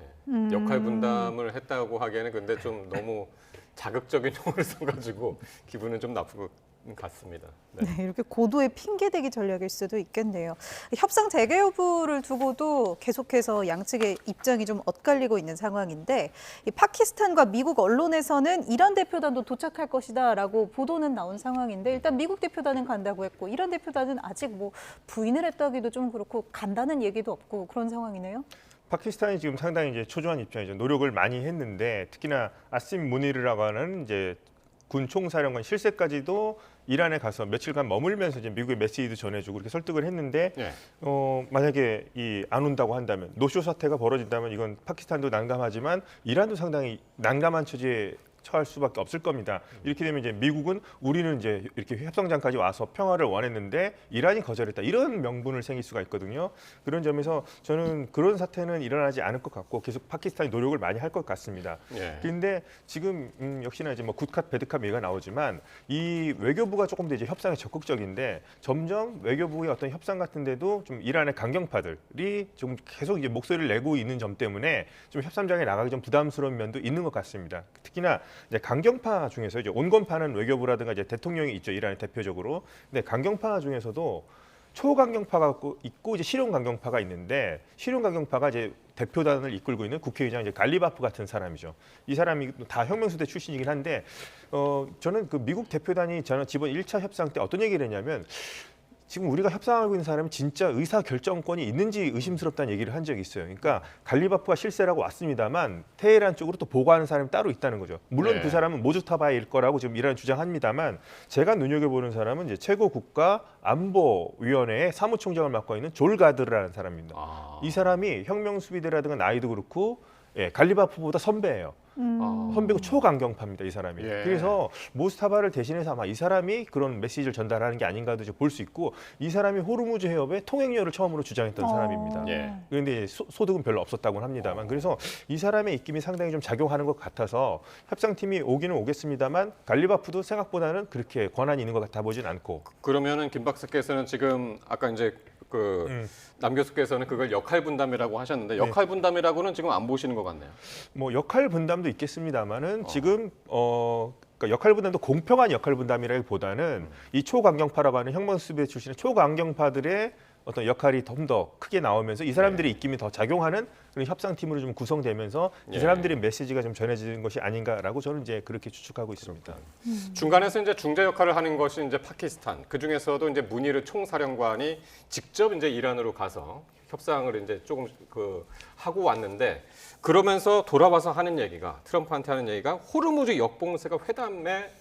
Speaker 1: 역할 분담을 했다고 하기에는 근데 좀 너무 자극적인 용어를 써가지고 기분은 좀 나쁜 것 같습니다.
Speaker 2: 네, 이렇게 고도의 핑계대기 전략일 수도 있겠네요. 협상 재개 여부를 두고도 계속해서 양측의 입장이 좀 엇갈리고 있는 상황인데 이 파키스탄과 미국 언론에서는 이란 대표단도 도착할 것이다라고 보도는 나온 상황인데 일단 미국 대표단은 간다고 했고 이란 대표단은 아직 뭐 부인을 했다기도 좀 그렇고 간다는 얘기도 없고 그런 상황이네요.
Speaker 3: 파키스탄이 지금 상당히 이제 초조한 입장이죠. 노력을 많이 했는데 특히나 아심 무니르라고 하는 이제 군 총사령관 실세까지도 이란에 가서 며칠간 머물면서 이제 미국의 메시지도 전해주고 이렇게 설득을 했는데 만약에 안 온다고 한다면 노쇼 사태가 벌어진다면 이건 파키스탄도 난감하지만 이란도 상당히 난감한 처지에 처할 수밖에 없을 겁니다. 이렇게 되면 이제 미국은 우리는 이제 이렇게 협상장까지 와서 평화를 원했는데 이란이 거절했다. 이런 명분을 생길 수가 있거든요. 그런 점에서 저는 그런 사태는 일어나지 않을 것 같고 계속 파키스탄이 노력을 많이 할 것 같습니다. 그런데 지금 역시나 이제 뭐 굿캅, 배드캅 얘기가 나오지만 이 외교부가 조금 더 이제 협상에 적극적인데 점점 외교부의 어떤 협상 같은데도 좀 이란의 강경파들이 좀 계속 이제 목소리를 내고 있는 점 때문에 좀 협상장에 나가기 좀 부담스러운 면도 있는 것 같습니다. 특히나 이제 강경파 중에서 이제 온건파는 외교부라든가 이제 대통령이 있죠. 이란의 대표적으로. 근데 강경파 중에서도 초강경파가 있고 이제 실용 강경파가 있는데 실용 강경파가 이제 대표단을 이끌고 있는 국회의장 이제 갈리바프 같은 사람이죠. 이 사람이 다 혁명수대 출신이긴 한데 저는 그 미국 대표단이 저는 이번 1차 협상 때 어떤 얘기를 했냐면 지금 우리가 협상하고 있는 사람이 진짜 의사 결정권이 있는지 의심스럽다는 얘기를 한 적이 있어요. 그러니까 갈리바프가 실세라고 왔습니다만 테헤란 쪽으로 또 보고하는 사람이 따로 있다는 거죠. 물론 그 사람은 모주타바일 거라고 지금 이란 주장합니다만 제가 눈여겨보는 사람은 이제 최고국가안보위원회의 사무총장을 맡고 있는 졸 가드르라는 사람입니다. 이 사람이 혁명수비대라든가 나이도 그렇고 갈리바프보다 선배예요. 선배고 초강경파입니다, 이 사람이. 그래서 모스타바를 대신해서 아마 이 사람이 그런 메시지를 전달하는 게 아닌가도 볼 수 있고 이 사람이 호르무즈 해협의 통행료를 처음으로 주장했던 사람입니다. 그런데 소득은 별로 없었다고는 합니다만 그래서 이 사람의 입김이 상당히 좀 작용하는 것 같아서 협상팀이 오기는 오겠습니다만 갈리바프도 생각보다는 그렇게 권한이 있는 것 같아 보진 않고.
Speaker 1: 그러면은 김 박사께서는 지금 아까 이제 남 교수께서는 그걸 역할 분담이라고 하셨는데 역할 분담이라고는 지금 안 보시는 것 같네요.
Speaker 3: 뭐 역할 분담도 있겠습니다만은 지금 그러니까 역할 분담도 공평한 역할 분담이라기보다는 이 초강경파라고 하는 혁명수비대 출신의 초강경파들의 어떤 역할이 좀 더 크게 나오면서 이 사람들의 입김이 더 작용하는 그런 협상팀으로 좀 구성되면서 이 사람들의 메시지가 좀 전해지는 것이 아닌가라고 저는 이제 그렇게 추측하고 있습니다.
Speaker 1: 중간에서 이제 중재 역할을 하는 것이 이제 파키스탄. 그 중에서도 이제 무니르 총사령관이 직접 이제 이란으로 가서 협상을 이제 조금 하고 왔는데 그러면서 돌아와서 하는 얘기가 트럼프한테 하는 얘기가 호르무즈 역봉쇄가 회담에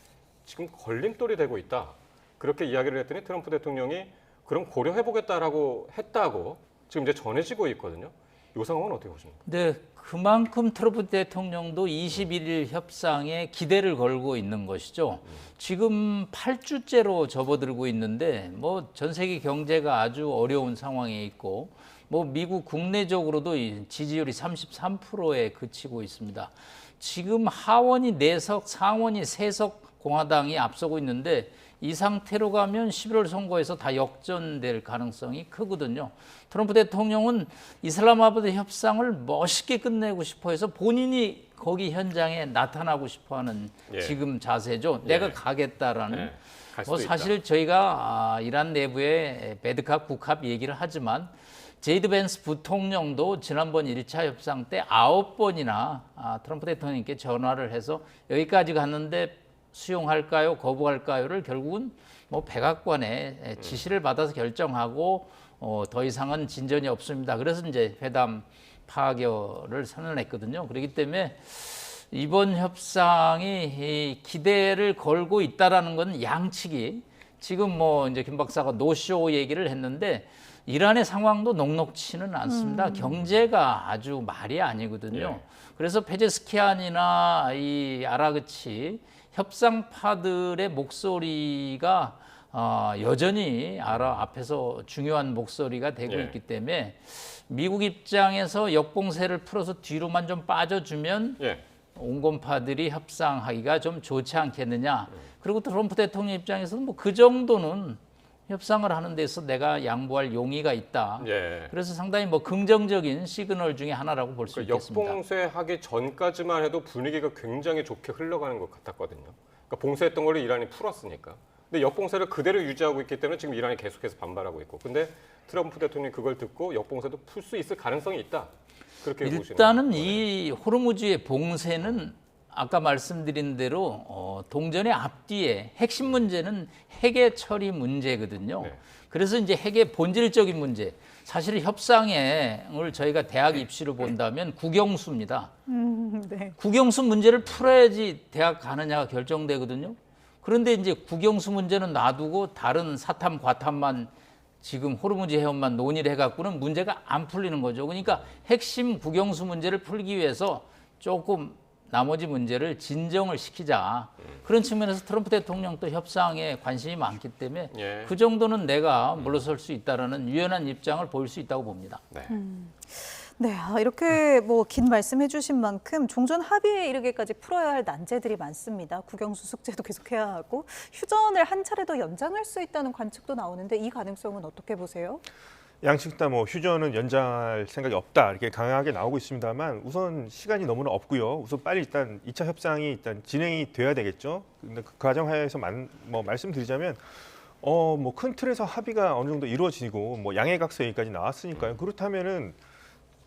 Speaker 1: 지금 걸림돌이 되고 있다. 그렇게 이야기를 했더니 트럼프 대통령이 그럼 고려해보겠다라고 했다고 지금 이제 전해지고 있거든요. 이 상황은 어떻게 보십니까?
Speaker 21: 네, 그만큼 트럼프 대통령도 21일 협상에 기대를 걸고 있는 것이죠. 지금 8주째로 접어들고 있는데 뭐 전 세계 경제가 아주 어려운 상황에 있고 뭐 미국 국내적으로도 지지율이 33%에 그치고 있습니다. 지금 하원이 4석, 상원이 3석 공화당이 앞서고 있는데 이 상태로 가면 11월 선거에서 다 역전될 가능성이 크거든요. 트럼프 대통령은 이슬람마바드 협상을 멋있게 끝내고 싶어 해서 본인이 거기 현장에 나타나고 싶어하는 지금 자세죠. 내가 가겠다라는. 뭐 사실 저희가 이란 내부에 배드캅, 굿캅 얘기를 하지만 제이드 벤스 부통령도 지난번 1차 협상 때 9번이나 트럼프 대통령께 전화를 해서 여기까지 갔는데 수용할까요? 거부할까요?를 결국은 뭐 백악관의 지시를 받아서 결정하고 더 이상은 진전이 없습니다. 그래서 이제 회담 파결을 선언했거든요. 그렇기 때문에 이번 협상이 기대를 걸고 있다라는 건 양측이 지금 뭐 이제 김 박사가 노쇼 얘기를 했는데 이란의 상황도 녹록치는 않습니다. 경제가 아주 말이 아니거든요. 그래서 페제스키안이나 이 아라그치 협상파들의 목소리가 여전히 앞에서 중요한 목소리가 되고
Speaker 1: 예.
Speaker 21: 있기 때문에 미국 입장에서 역봉쇄를 풀어서 뒤로만 좀 빠져주면
Speaker 1: 예.
Speaker 21: 온건파들이 협상하기가 좀 좋지 않겠느냐. 그리고 트럼프 대통령 입장에서는 뭐 그 정도는 협상을 하는 데서 내가 양보할 용의가 있다.
Speaker 1: 예.
Speaker 21: 그래서 상당히 뭐 긍정적인 시그널 중에 하나라고 볼 수 있겠습니다.
Speaker 1: 역봉쇄하기 전까지만 해도 분위기가 굉장히 좋게 흘러가는 것 같았거든요. 그러니까 봉쇄했던 걸 이란이 풀었으니까. 근데 역봉쇄를 그대로 유지하고 있기 때문에 지금 이란이 계속해서 반발하고 있고. 근데 트럼프 대통령이 그걸 듣고 역봉쇄도 풀 수 있을 가능성이 있다. 그렇게 보시는
Speaker 21: 일단은 이 호르무즈의 봉쇄는 아까 말씀드린 대로 동전의 앞뒤에 핵심 문제는 핵의 처리 문제거든요.
Speaker 1: 네.
Speaker 21: 그래서 이제 핵의 본질적인 문제, 사실 협상을 저희가 대학 입시로 본다면 국영수입니다.
Speaker 2: 네.
Speaker 21: 국영수 문제를 풀어야지 대학 가느냐가 결정되거든요. 그런데 이제 국영수 문제는 놔두고 다른 사탐, 과탐만 지금 호르무즈 해협만 논의를 해갖고는 문제가 안 풀리는 거죠. 그러니까 핵심 국영수 문제를 풀기 위해서 조금 나머지 문제를 진정을 시키자. 그런 측면에서 트럼프 대통령도 협상에 관심이 많기 때문에
Speaker 1: 예.
Speaker 21: 그 정도는 내가 물러설 수 있다라는 유연한 입장을 보일 수 있다고 봅니다.
Speaker 1: 네.
Speaker 2: 네, 이렇게 뭐 긴 말씀해 주신 만큼 종전 합의에 이르기까지 풀어야 할 난제들이 많습니다. 국영수 숙제도 계속해야 하고 휴전을 한 차례 더 연장할 수 있다는 관측도 나오는데 이 가능성은 어떻게 보세요?
Speaker 3: 양측 다 뭐 휴전은 연장할 생각이 없다 이렇게 강하게 나오고 있습니다만 우선 시간이 너무나 없고요. 우선 빨리 일단 2차 협상이 일단 진행이 돼야 되겠죠. 근데 그 과정하에서 뭐 말씀드리자면 뭐 큰 틀에서 합의가 어느 정도 이루어지고 뭐 양해각서 얘기까지 나왔으니까요. 그렇다면은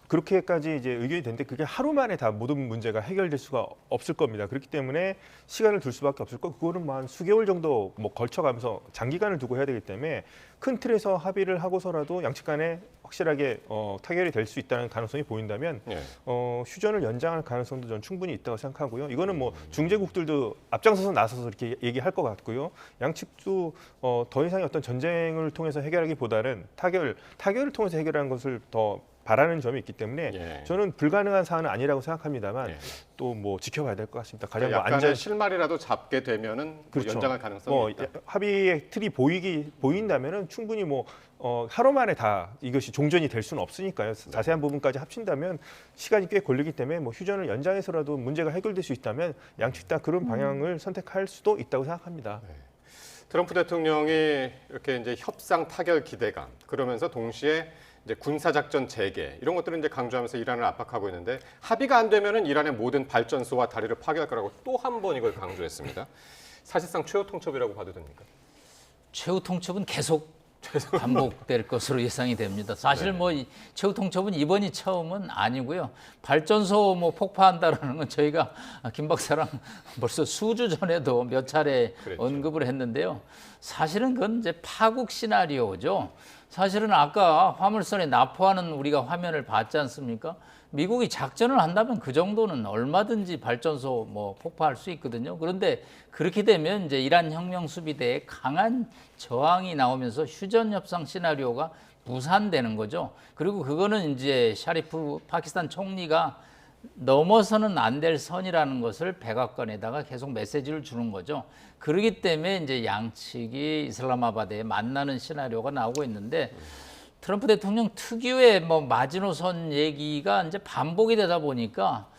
Speaker 3: 그렇게까지 이제 의견이 됐는데 그게 하루 만에 다 모든 문제가 해결될 수가 없을 겁니다. 그렇기 때문에 시간을 둘 수밖에 없을 거고 그거는 뭐 한 수개월 정도 뭐 걸쳐가면서 장기간을 두고 해야 되기 때문에 큰 틀에서 합의를 하고서라도 양측 간에 확실하게 타결이 될 수 있다는 가능성이 보인다면
Speaker 1: 예.
Speaker 3: 휴전을 연장할 가능성도 전 충분히 있다고 생각하고요. 이거는 뭐 중재국들도 앞장서서 나서서 이렇게 얘기할 것 같고요. 양측도 더 이상의 어떤 전쟁을 통해서 해결하기보다는 타결을 통해서 해결하는 것을 더 바라는 점이 있기 때문에
Speaker 1: 예.
Speaker 3: 저는 불가능한 사안은 아니라고 생각합니다만
Speaker 1: 예.
Speaker 3: 또 뭐 지켜봐야 될 것 같습니다. 가장 뭐
Speaker 1: 약간의 실마리라도 잡게 되면은
Speaker 3: 그렇죠.
Speaker 1: 연장할 가능성이
Speaker 3: 뭐
Speaker 1: 있다.
Speaker 3: 합의의 틀이 보인다면은 충분히 뭐 하루 만에 다 이것이 종전이 될 수는 없으니까요. 자세한 부분까지 합친다면 시간이 꽤 걸리기 때문에 뭐 휴전을 연장해서라도 문제가 해결될 수 있다면 양측 다 그런 방향을 선택할 수도 있다고 생각합니다.
Speaker 1: 네. 트럼프 대통령이 이렇게 이제 협상 타결 기대감 그러면서 동시에 이제 군사작전 재개 이런 것들을 이제 강조하면서 이란을 압박하고 있는데 합의가 안 되면은 이란의 모든 발전소와 다리를 파괴할 거라고 또 한 번 이걸 강조했습니다. 사실상 최후 통첩이라고 봐도 됩니까?
Speaker 21: 최후 통첩은 계속 반복될 것으로 예상이 됩니다. 사실
Speaker 1: 네.
Speaker 21: 뭐 최후 통첩은 이번이 처음은 아니고요. 발전소 뭐 폭파한다라는 건 저희가 김 박사랑 벌써 수주 전에도 몇 차례
Speaker 1: 그랬죠.
Speaker 21: 언급을 했는데요. 사실은 그건 이제 파국 시나리오죠. 사실은 아까 화물선에 납포하는 우리가 화면을 봤지 않습니까? 미국이 작전을 한다면 그 정도는 얼마든지 발전소 뭐 폭파할 수 있거든요. 그런데 그렇게 되면 이제 이란 혁명 수비대에 강한 저항이 나오면서 휴전 협상 시나리오가 무산되는 거죠. 그리고 그거는 이제 샤리프 파키스탄 총리가 넘어서는 안 될 선이라는 것을 백악관에다가 계속 메시지를 주는 거죠. 그렇기 때문에 이제 양측이 이슬라마바드에 만나는 시나리오가 나오고 있는데 트럼프 대통령 특유의 뭐 마지노선 얘기가 이제 반복이 되다 보니까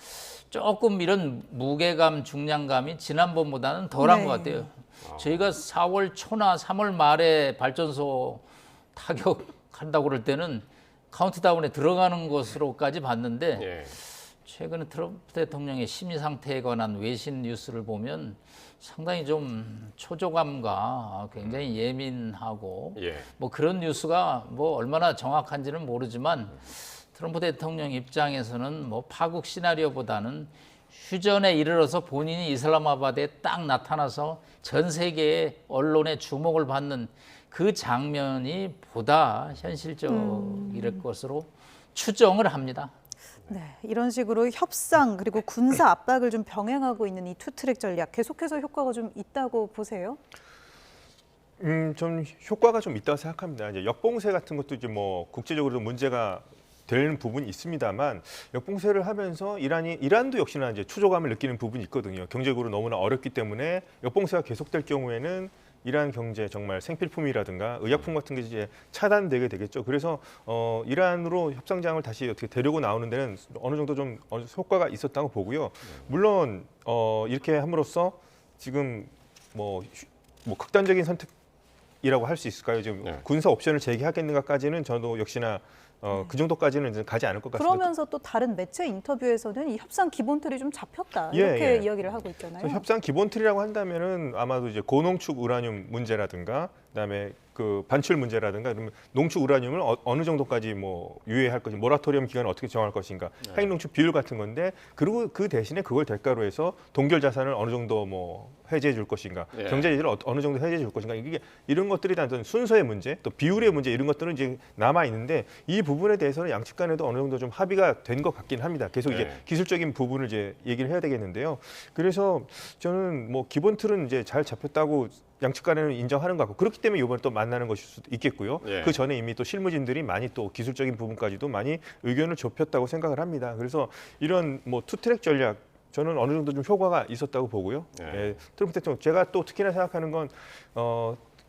Speaker 21: 조금 이런 무게감, 중량감이 지난번보다는 덜한
Speaker 2: 네.
Speaker 21: 것 같아요. 저희가 4월 초나 3월 말에 발전소 타격한다고 그럴 때는 카운트다운에 들어가는 것으로까지 봤는데
Speaker 1: 예.
Speaker 21: 최근에 트럼프 대통령의 심리 상태에 관한 외신 뉴스를 보면 상당히 좀 초조감과 굉장히 예민하고
Speaker 1: 예.
Speaker 21: 뭐 그런 뉴스가 뭐 얼마나 정확한지는 모르지만 트럼프 대통령 입장에서는 뭐 파국 시나리오보다는 휴전에 이르러서 본인이 이슬라마바드에 딱 나타나서 전 세계의 언론의 주목을 받는 그 장면이 보다 현실적일 것으로 추정을 합니다.
Speaker 2: 네, 이런 식으로 협상 그리고 군사 압박을 좀 병행하고 있는 이 투트랙 전략 계속해서 효과가 좀 있다고 보세요?
Speaker 3: 좀 효과가 좀 있다고 생각합니다. 이제 역봉쇄 같은 것도 이제 뭐 국제적으로도 문제가 되는 부분이 있습니다만 역봉쇄를 하면서 이란도 역시나 이제 추조감을 느끼는 부분이 있거든요. 경제적으로 너무나 어렵기 때문에 역봉쇄가 계속될 경우에는 이란 경제 정말 생필품이라든가 의약품 같은 게 이제 차단되게 되겠죠. 그래서 이란으로 협상장을 다시 어떻게 데리고 나오는 데는 어느 정도 좀 효과가 있었다고 보고요. 물론 이렇게 함으로써 지금 뭐 극단적인 선택이라고 할 수 있을까요? 지금 군사 옵션을 제기하겠는가까지는 저도 역시나 그 정도까지는 이제 가지 않을 것 같습니다.
Speaker 2: 그러면서 또 다른 매체 인터뷰에서는 이 협상 기본 틀이 좀 잡혔다 이렇게 이야기를 하고 있잖아요.
Speaker 3: 협상 기본 틀이라고 한다면은 아마도 이제 고농축 우라늄 문제라든가 그다음에 그 반출 문제라든가 그러면 농축 우라늄을 어느 정도까지 뭐 유예할 것인가, 모라토리엄 기간을 어떻게 정할 것인가, 핵 농축 비율 같은 건데 그리고 그 대신에 그걸 대가로 해서 동결 자산을 어느 정도 뭐 해제해 줄 것인가, 경제 제재를 어느 정도 해제해 줄 것인가, 이게 이런 것들이 다 순서의 문제, 또 비율의 문제 이런 것들은 이제 남아 있는데 이 부분에 대해서는 양측 간에도 어느 정도 좀 합의가 된 것 같긴 합니다. 계속 이제 기술적인 부분을 이제 얘기를 해야 되겠는데요. 그래서 저는 뭐 기본 틀은 이제 잘 잡혔다고 양측 간에는 인정하는 것 같고 그렇기 때문에 이번에 또 만나는 것일 수도 있겠고요. 그 전에 이미 또 실무진들이 많이 또 기술적인 부분까지도 많이 의견을 좁혔다고 생각을 합니다. 그래서 이런 뭐 투트랙 전략 저는 어느 정도 좀 효과가 있었다고 보고요. 트럼프 대통령 제가 또 특히나 생각하는 건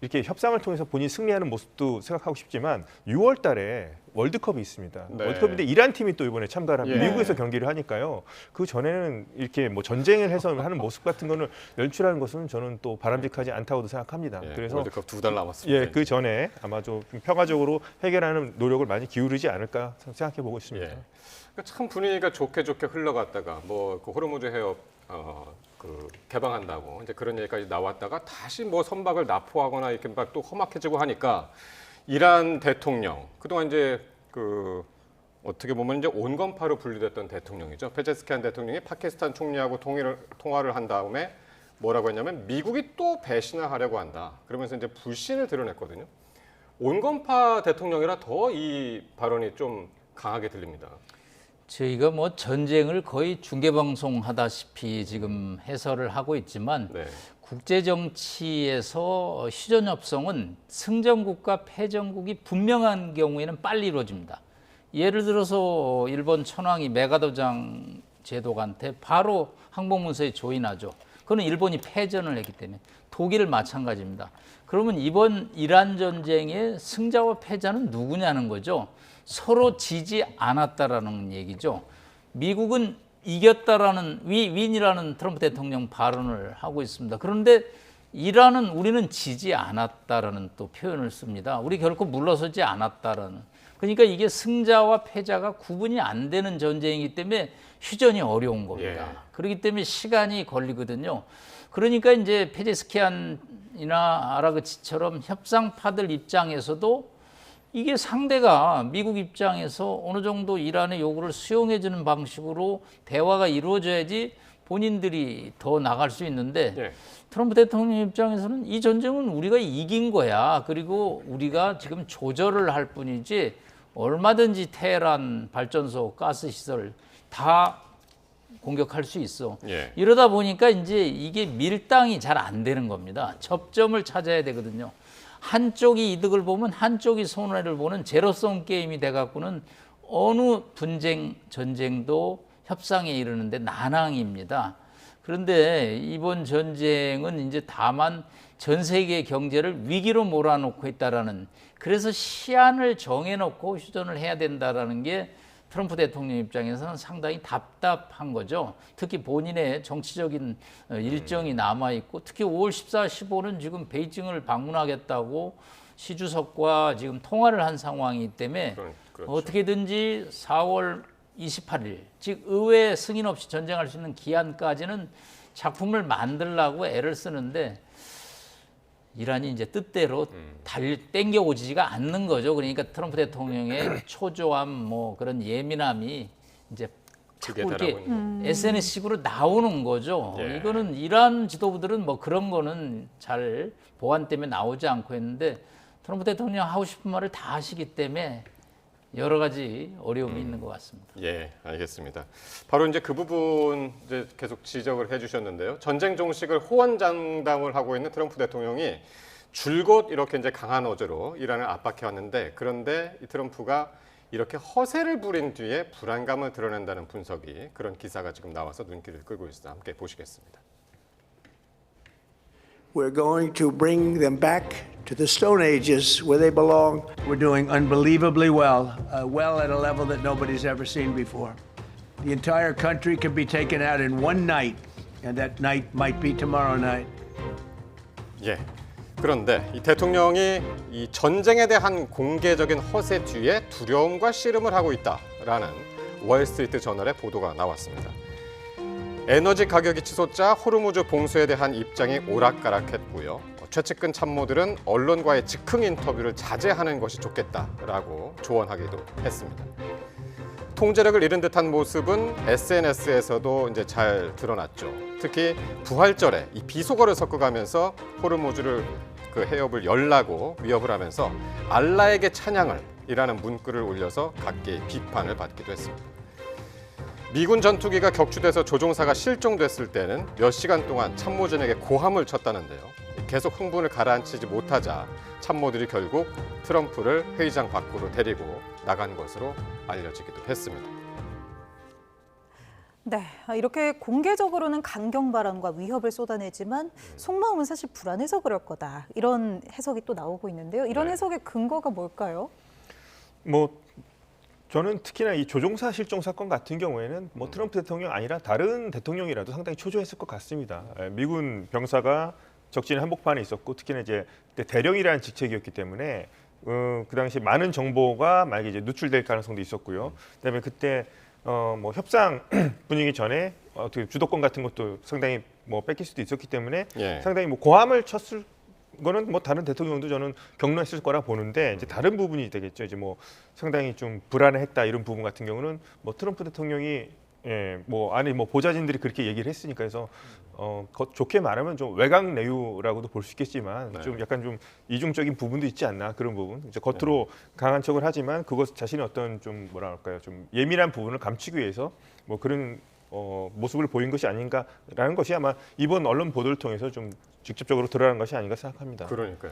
Speaker 3: 이렇게 협상을 통해서 본인이 승리하는 모습도 생각하고 싶지만 6월 달에 월드컵이 있습니다. 월드컵인데 이란 팀이 또 이번에 참가를 합니다. 미국에서 경기를 하니까요. 그 전에는 이렇게 뭐 전쟁을 해서 하는 모습 같은 거는 연출하는 것은 저는 또 바람직하지 않다고도 생각합니다. 그래서
Speaker 1: 월드컵 2달 남았습니다.
Speaker 3: 그 전에 아마 좀 평화적으로 해결하는 노력을 많이 기울이지 않을까 생각해 보고 있습니다.
Speaker 1: 그러니까 참 분위기가 좋게 흘러갔다가 뭐 그 호르무즈 해협 그 개방한다고 이제 그런 얘기까지 나왔다가 다시 뭐 선박을 납포하거나 이렇게 막 또 험악해지고 하니까 이란 대통령 그동안 이제 그 어떻게 보면 이제 온건파로 분류됐던 대통령이죠. 페제스키안 대통령이 파키스탄 총리하고 통화를 한 다음에 뭐라고 했냐면 미국이 또 배신을 하려고 한다. 그러면서 이제 불신을 드러냈거든요. 온건파 대통령이라 더 이 발언이 좀 강하게 들립니다.
Speaker 21: 저희가 뭐 전쟁을 거의 중계방송 하다시피 지금 해설을 하고 있지만 국제 정치에서 휴전협상은 승전국과 패전국이 분명한 경우에는 빨리 이루어집니다. 예를 들어서 일본 천황이 메가도장 제독한테 바로 항복문서에 조인하죠. 그건 일본이 패전을 했기 때문에 독일 마찬가지입니다. 그러면 이번 이란 전쟁의 승자와 패자는 누구냐는 거죠. 서로 지지 않았다라는 얘기죠. 미국은 이겼다라는 윈이라는 트럼프 대통령 발언을 하고 있습니다. 그런데 이란은 우리는 지지 않았다라는 또 표현을 씁니다. 우리 결코 물러서지 않았다라는. 그러니까 이게 승자와 패자가 구분이 안 되는 전쟁이기 때문에 휴전이 어려운 겁니다. 그렇기 때문에 시간이 걸리거든요. 그러니까 이제 페제스키안이나 아라그치처럼 협상파들 입장에서도 이게 상대가 미국 입장에서 어느 정도 이란의 요구를 수용해주는 방식으로 대화가 이루어져야지 본인들이 더 나갈 수 있는데 트럼프 대통령 입장에서는 이 전쟁은 우리가 이긴 거야. 그리고 우리가 지금 조절을 할 뿐이지 얼마든지 테헤란 발전소, 가스시설 다 공격할 수 있어. 이러다 보니까 이제 이게 밀당이 잘 안 되는 겁니다. 접점을 찾아야 되거든요. 한쪽이 이득을 보면 한쪽이 손해를 보는 제로섬 게임이 돼갖고는 어느 분쟁, 전쟁도 협상에 이르는데 난항입니다. 그런데 이번 전쟁은 이제 다만 전 세계 경제를 위기로 몰아놓고 있다라는, 그래서 시한을 정해놓고 휴전을 해야 된다라는 게 트럼프 대통령 입장에서는 상당히 답답한 거죠. 특히 본인의 정치적인 일정이 남아있고, 특히 5월 14, 15는 지금 베이징을 방문하겠다고 시 주석과 지금 통화를 한 상황이기 때문에 그렇죠. 어떻게든지 4월 28일, 즉 의회 승인 없이 전쟁할 수 있는 기한까지는 작품을 만들려고 애를 쓰는데 이란이 이제 뜻대로 땡겨오지가 않는 거죠. 그러니까 트럼프 대통령의 초조함, 뭐 그런 예민함이 이제 자꾸 이렇게 SNS식으로 나오는 거죠. 이거는 이란 지도부들은 뭐 그런 거는 잘 보안 때문에 나오지 않고 했는데 트럼프 대통령 하고 싶은 말을 다 하시기 때문에 여러 가지 어려움이 있는 것 같습니다.
Speaker 1: 예, 알겠습니다. 바로 이제 그 부분 이제 계속 지적을 해주셨는데요. 전쟁 종식을 호언장담을 하고 있는 트럼프 대통령이 줄곧 이렇게 이제 강한 어조로 이란을 압박해 왔는데, 그런데 이 트럼프가 이렇게 허세를 부린 뒤에 불안감을 드러낸다는 분석이, 그런 기사가 지금 나와서 눈길을 끌고 있습니다. 함께 보시겠습니다.
Speaker 4: We're going to bring them back to the Stone Ages where they belong. We're doing unbelievably well, well at a level that nobody's ever seen before. The entire country can be taken out in one night, and that night might be tomorrow night.
Speaker 1: 예. 그런데 이 대통령이 이 전쟁에 대한 공개적인 허세 뒤에 두려움과 씨름을 하고 있다라는 월스트리트 저널의 보도가 나왔습니다. 에너지 가격이 치솟자 호르무즈 봉쇄에 대한 입장이 오락가락했고요. 최측근 참모들은 언론과의 즉흥 인터뷰를 자제하는 것이 좋겠다라고 조언하기도 했습니다. 통제력을 잃은 듯한 모습은 SNS에서도 이제 잘 드러났죠. 특히 부활절에 이 비속어를 섞어가면서 호르무즈를 그 해협을 열라고 위협을 하면서 알라에게 찬양을 이라는 문구를 올려서 각계의 비판을 받기도 했습니다. 미군 전투기가 격추돼서 조종사가 실종됐을 때는 몇 시간 동안 참모진에게 고함을 쳤다는데요. 계속 흥분을 가라앉히지 못하자 참모들이 결국 트럼프를 회의장 밖으로 데리고 나간 것으로 알려지기도 했습니다.
Speaker 2: 네, 이렇게 공개적으로는 강경 발언과 위협을 쏟아내지만 속마음은 사실 불안해서 그럴 거다. 이런 해석이 또 나오고 있는데요. 이런 해석의 근거가 뭘까요?
Speaker 3: 저는 특히나 이 조종사 실종 사건 같은 경우에는 트럼프 대통령 아니라 다른 대통령이라도 상당히 초조했을 것 같습니다. 미군 병사가 적진의 한복판에 있었고 특히나 이제 대령이라는 직책이었기 때문에 그 당시 많은 정보가 만약에 이제 누출될 가능성도 있었고요. 그다음에 그때 협상 분위기 전에 어떻게 주도권 같은 것도 상당히 뺏길 수도 있었기 때문에 상당히 고함을 쳤을 거는 다른 대통령도 저는 경로했을 거라 보는데 이제 다른 부분이 되겠죠. 이제 상당히 좀 불안해했다 이런 부분 같은 경우는 트럼프 대통령이 아니 보좌진들이 그렇게 얘기를 했으니까 해서 좋게 말하면 좀 외곽 내유라고도 볼 수 있겠지만 좀 약간 좀 이중적인 부분도 있지 않나 그런 부분. 이제 겉으로 강한 척을 하지만 그것 자신의 어떤 좀 뭐랄까요 좀 예민한 부분을 감추기 위해서 그런 모습을 보인 것이 아닌가라는 것이 아마 이번 언론 보도를 통해서 좀 직접적으로 드러난 것이 아닌가 생각합니다.
Speaker 1: 그러니까요.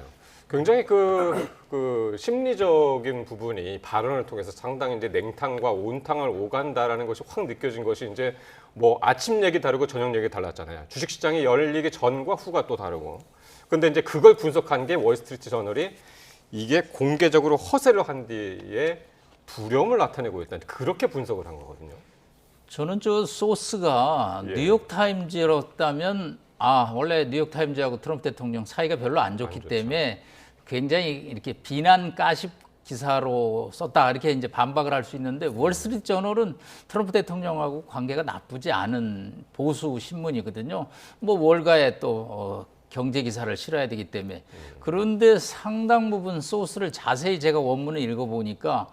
Speaker 1: 굉장히 그 심리적인 부분이 발언을 통해서 상당히 이제 냉탕과 온탕을 오간다라는 것이 확 느껴진 것이 이제 아침 얘기 다르고 저녁 얘기 달랐잖아요. 주식시장이 열리기 전과 후가 또 다르고. 근데 이제 그걸 분석한 게 월스트리트 저널이 이게 공개적으로 허세를 한 뒤에 두려움을 나타내고 있다. 그렇게 분석을 한 거거든요.
Speaker 21: 저는 저 소스가 뉴욕타임즈였다면 원래 뉴욕타임즈하고 트럼프 대통령 사이가 별로 안 좋기 때문에 굉장히 이렇게 비난 가십 기사로 썼다 이렇게 이제 반박을 할 수 있는데 월스트리트 저널은 트럼프 대통령하고 관계가 나쁘지 않은 보수 신문이거든요. 월가에 또 경제 기사를 실어야 되기 때문에 그런데 상당 부분 소스를 자세히 제가 원문을 읽어보니까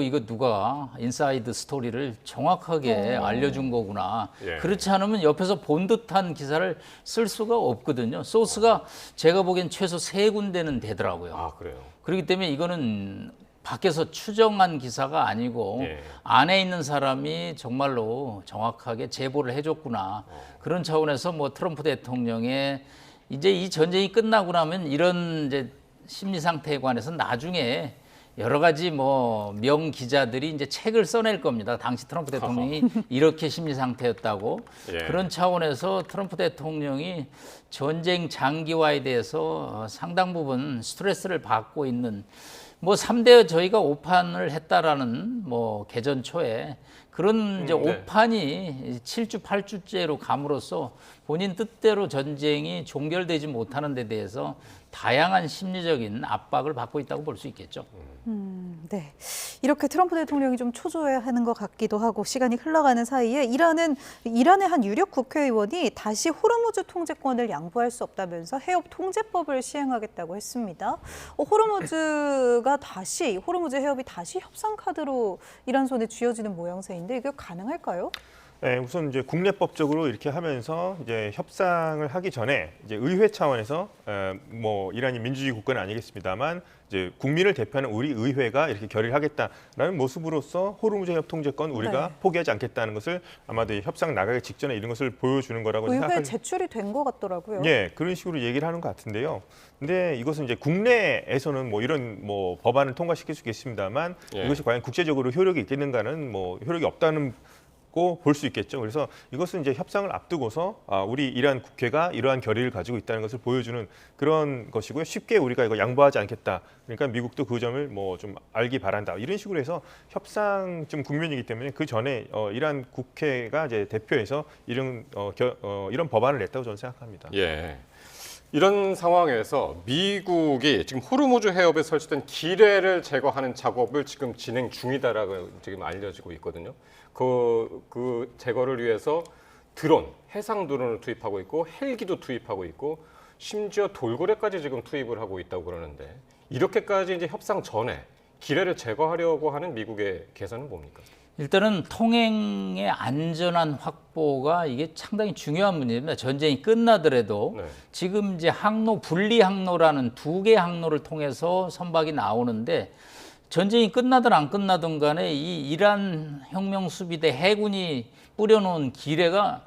Speaker 21: 이거 누가 인사이드 스토리를 정확하게 알려준 거구나. 그렇지 않으면 옆에서 본 듯한 기사를 쓸 수가 없거든요. 소스가 제가 보기엔 최소 3군데는 되더라고요.
Speaker 1: 그래요?
Speaker 21: 그렇기 때문에 이거는 밖에서 추정한 기사가 아니고 안에 있는 사람이 정말로 정확하게 제보를 해줬구나. 그런 차원에서 트럼프 대통령의 이제 이 전쟁이 끝나고 나면 이런 이제 심리 상태에 관해서 나중에 여러 가지 명 기자들이 이제 책을 써낼 겁니다. 당시 트럼프 대통령이 이렇게 심리 상태였다고. 그런 차원에서 트럼프 대통령이 전쟁 장기화에 대해서 상당 부분 스트레스를 받고 있는 3대 저희가 오판을 했다라는 개전 초에 그런 이제 오판이 7주 8주째로 감으로써 본인 뜻대로 전쟁이 종결되지 못하는 데 대해서 다양한 심리적인 압박을 받고 있다고 볼 수 있겠죠.
Speaker 2: 네, 이렇게 트럼프 대통령이 좀 초조해하는 것 같기도 하고 시간이 흘러가는 사이에 이란의 한 유력 국회의원이 다시 호르무즈 통제권을 양보할 수 없다면서 해협 통제법을 시행하겠다고 했습니다. 호르무즈 해협이 다시 협상 카드로 이란 손에 쥐어지는 모양새인데 이게 가능할까요?
Speaker 3: 네, 우선 이제 국내법적으로 이렇게 하면서 이제 협상을 하기 전에 이제 의회 차원에서 이란이 민주주의 국가는 아니겠습니다만 이제 국민을 대표하는 우리 의회가 이렇게 결의하겠다라는 모습으로서 호르무즈 해협 통제권 우리가 포기하지 않겠다는 것을 아마도 협상 나가기 직전에 이런 것을 보여주는 거라고 생각합니다.
Speaker 2: 의회에 제출이 된 것 같더라고요.
Speaker 3: 그런 식으로 얘기를 하는 것 같은데요. 근데 이것은 이제 국내에서는 이런 법안을 통과시킬 수 있겠습니다만 이것이 과연 국제적으로 효력이 있겠는가는 효력이 없다는 볼 수 있겠죠. 그래서 이것은 이제 협상을 앞두고서 우리 이란 국회가 이러한 결의를 가지고 있다는 것을 보여주는 그런 것이고요. 쉽게 우리가 이거 양보하지 않겠다. 그러니까 미국도 그 점을 뭐 좀 알기 바란다. 이런 식으로 해서 협상 좀 국면이기 때문에 그 전에 이란 국회가 이제 대표해서 이런 법안을 냈다고 저는 생각합니다.
Speaker 1: 예. 이런 상황에서 미국이 지금 호르무즈 해협에 설치된 기뢰를 제거하는 작업을 지금 진행 중이다라고 지금 알려지고 있거든요. 그 제거를 위해서 드론, 해상 드론을 투입하고 있고 헬기도 투입하고 있고 심지어 돌고래까지 지금 투입을 하고 있다고 그러는데 이렇게까지 이제 협상 전에 기뢰를 제거하려고 하는 미국의 계산은 뭡니까?
Speaker 21: 일단은 통행의 안전한 확보가 이게 상당히 중요한 문제입니다. 전쟁이 끝나더라도
Speaker 1: 네.
Speaker 21: 지금 이제 항로, 분리 항로라는 2개 항로를 통해서 선박이 나오는데 전쟁이 끝나든 안 끝나든 간에 이 이란 혁명수비대 해군이 뿌려놓은 기뢰가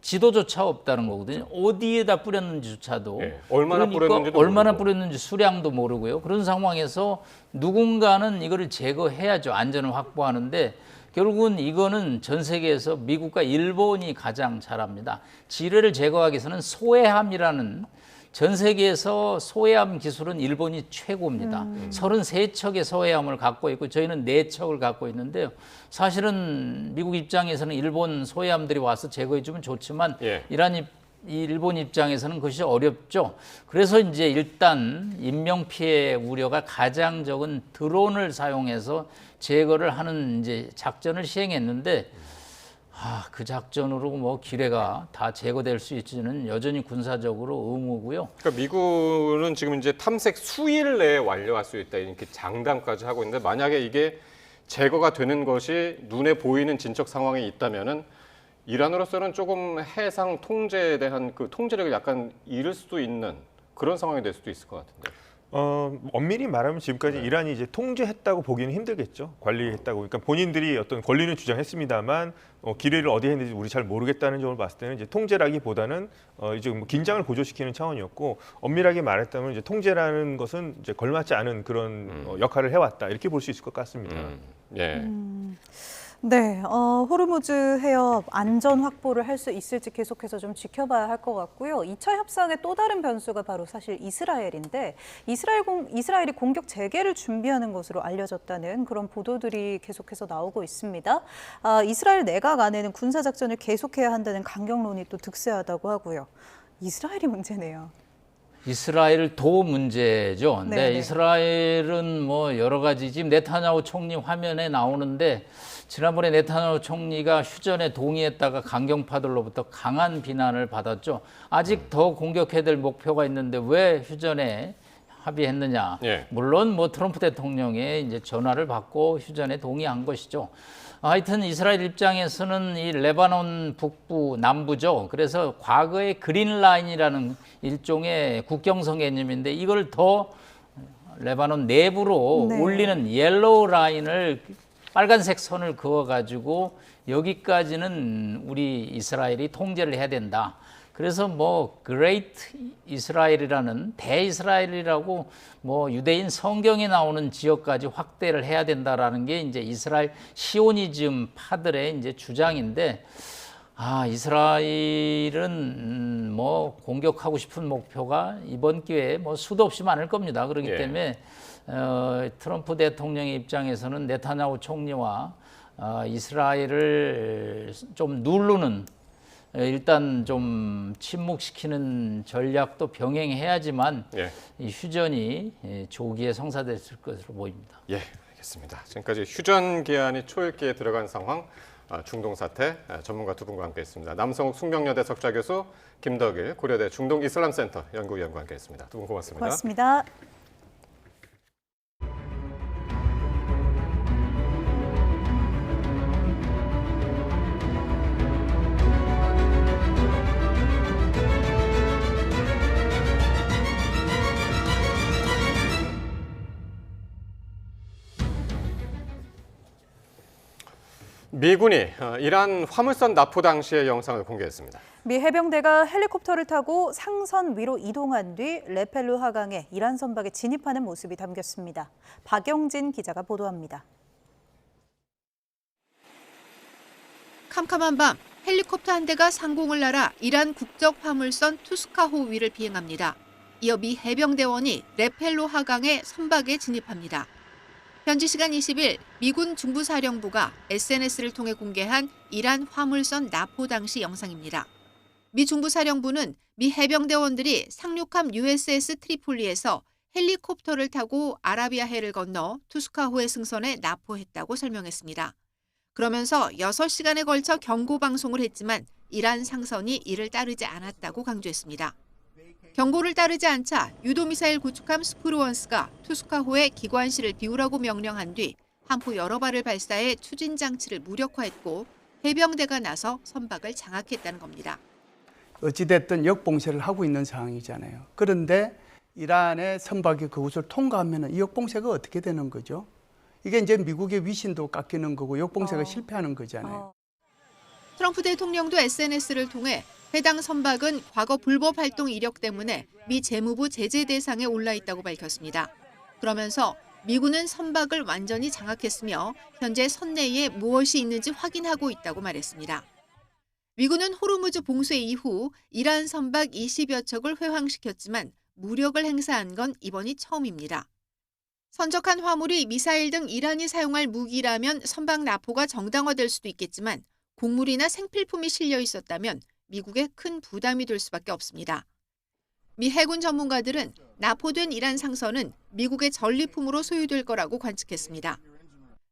Speaker 21: 지도조차 없다는 거거든요. 어디에다 뿌렸는지조차도.
Speaker 1: 네. 얼마나 뿌렸는지도
Speaker 21: 얼마나
Speaker 1: 모르고.
Speaker 21: 뿌렸는지 수량도 모르고요. 그런 상황에서 누군가는 이거를 제거해야죠. 안전을 확보하는데 결국은 이거는 전 세계에서 미국과 일본이 가장 잘합니다. 지뢰를 제거하기 위해서는 소해함이라는 전 세계에서 소해함 기술은 일본이 최고입니다. 33척의 소해함을 갖고 있고 저희는 4척을 갖고 있는데요. 사실은 미국 입장에서는 일본 소해함들이 와서 제거해주면 좋지만 일본 입장에서는 그것이 어렵죠. 그래서 이제 일단 인명피해 우려가 가장 적은 드론을 사용해서 제거를 하는 이제 작전을 시행했는데 그 작전으로 뭐 기뢰가 다 제거될 수 있지는 여전히 군사적으로 의무고요.
Speaker 1: 그러니까 미국은 지금 이제 탐색 수일 내에 완료할 수 있다 이렇게 장담까지 하고 있는데 만약에 이게 제거가 되는 것이 눈에 보이는 진척 상황이 있다면은 이란으로서는 조금 해상 통제에 대한 그 통제력을 약간 잃을 수도 있는 그런 상황이 될 수도 있을 것 같은데.
Speaker 3: 엄밀히 말하면 지금까지 이란이 이제 통제했다고 보기는 힘들겠죠. 관리했다고. 그러니까 본인들이 어떤 권리는 주장했습니다만 기뢰를 어디에 했는지 우리 잘 모르겠다는 점을 봤을 때는 이제 통제라기보다는 이제 뭐 긴장을 고조시키는 차원이었고 엄밀하게 말했다면 이제 통제라는 것은 이제 걸맞지 않은 그런 역할을 해왔다 이렇게 볼 수 있을 것 같습니다.
Speaker 2: 네, 호르무즈 해협 안전 확보를 할 수 있을지 계속해서 좀 지켜봐야 할 것 같고요. 2차 협상의 또 다른 변수가 바로 사실 이스라엘인데 이스라엘이 공격 재개를 준비하는 것으로 알려졌다는 그런 보도들이 계속해서 나오고 있습니다. 이스라엘 내각 안에는 군사작전을 계속해야 한다는 강경론이 또 득세하다고 하고요. 이스라엘이 문제네요.
Speaker 21: 이스라엘 도 문제죠.
Speaker 2: 네,
Speaker 21: 네, 이스라엘은 뭐 여러 가지 지금 네타냐후 총리 화면에 나오는데 지난번에 네타냐후 총리가 휴전에 동의했다가 강경파들로부터 강한 비난을 받았죠. 아직 더 공격해야 될 목표가 있는데 왜 휴전에 합의했느냐. 물론 뭐 트럼프 대통령의 이제 전화를 받고 휴전에 동의한 것이죠. 하여튼 이스라엘 입장에서는 이 레바논 북부 남부죠. 그래서 과거의 그린 라인이라는 일종의 국경선 개념인데 이걸 더 레바논 내부로 올리는 옐로우 라인을 빨간색 선을 그어가지고 여기까지는 우리 이스라엘이 통제를 해야 된다. 그래서 뭐 그레이트 이스라엘이라는 대이스라엘이라고 뭐 유대인 성경에 나오는 지역까지 확대를 해야 된다라는 게 이제 이스라엘 시오니즘 파들의 이제 주장인데 이스라엘은 뭐 공격하고 싶은 목표가 이번 기회에 뭐 수도 없이 많을 겁니다. 그렇기 때문에 트럼프 대통령의 입장에서는 네타냐후 총리와 이스라엘을 좀 누르는 일단 좀 침묵시키는 전략도 병행해야지만 이 휴전이 조기에 성사됐을 것으로 보입니다.
Speaker 1: 예, 알겠습니다. 지금까지 휴전 기한이 초읽기에 들어간 상황, 중동 사태 전문가 두 분과 함께했습니다. 남성욱 숙명여대 석좌 교수, 김덕일 고려대 중동이슬람센터 연구위원과 함께했습니다. 두 분 고맙습니다.
Speaker 2: 고맙습니다.
Speaker 1: 미군이 이란 화물선 납포 당시의 영상을 공개했습니다.
Speaker 2: 미 해병대가 헬리콥터를 타고 상선 위로 이동한 뒤 레펠루 하강에 이란 선박에 진입하는 모습이 담겼습니다. 박영진 기자가 보도합니다.
Speaker 5: 캄캄한 밤 헬리콥터 한 대가 상공을 날아 이란 국적 화물선 투스카호 위를 비행합니다. 이어 미 해병대원이 레펠로 하강에 선박에 진입합니다. 현지 시간 20일 미군 중부사령부가 SNS를 통해 공개한 이란 화물선 납포 당시 영상입니다. 미 중부사령부는 미 해병대원들이 상륙함 USS 트리폴리에서 헬리콥터를 타고 아라비아해를 건너 투스카호에 승선해 납포했다고 설명했습니다. 그러면서 6시간에 걸쳐 경고 방송을 했지만 이란 상선이 이를 따르지 않았다고 강조했습니다. 경고를 따르지 않자 유도미사일 구축함 스프루원스가 투스카호에 기관실을 비우라고 명령한 뒤 함포 여러 발을 발사해 추진 장치를 무력화했고 해병대가 나서 선박을 장악했다는 겁니다.
Speaker 6: 어찌됐든 역봉쇄를 하고 있는 상황이잖아요. 그런데 이란의 선박이 그곳을 통과하면 이 역봉쇄가 어떻게 되는 거죠? 이게 이제 미국의 위신도 깎이는 거고 역봉쇄가 실패하는 거잖아요.
Speaker 5: 트럼프 대통령도 SNS를 통해 해당 선박은 과거 불법 활동 이력 때문에 미 재무부 제재 대상에 올라 있다고 밝혔습니다. 그러면서 미군은 선박을 완전히 장악했으며 현재 선내에 무엇이 있는지 확인하고 있다고 말했습니다. 미군은 호르무즈 봉쇄 이후 이란 선박 20여 척을 회항시켰지만 무력을 행사한 건 이번이 처음입니다. 선적한 화물이 미사일 등 이란이 사용할 무기라면 선박 납포가 정당화될 수도 있겠지만 곡물이나 생필품이 실려 있었다면 미국에 큰 부담이 될 수밖에 없습니다. 미 해군 전문가들은 납포된 이란 상선은 미국의 전리품으로 소유될 거라고 관측했습니다.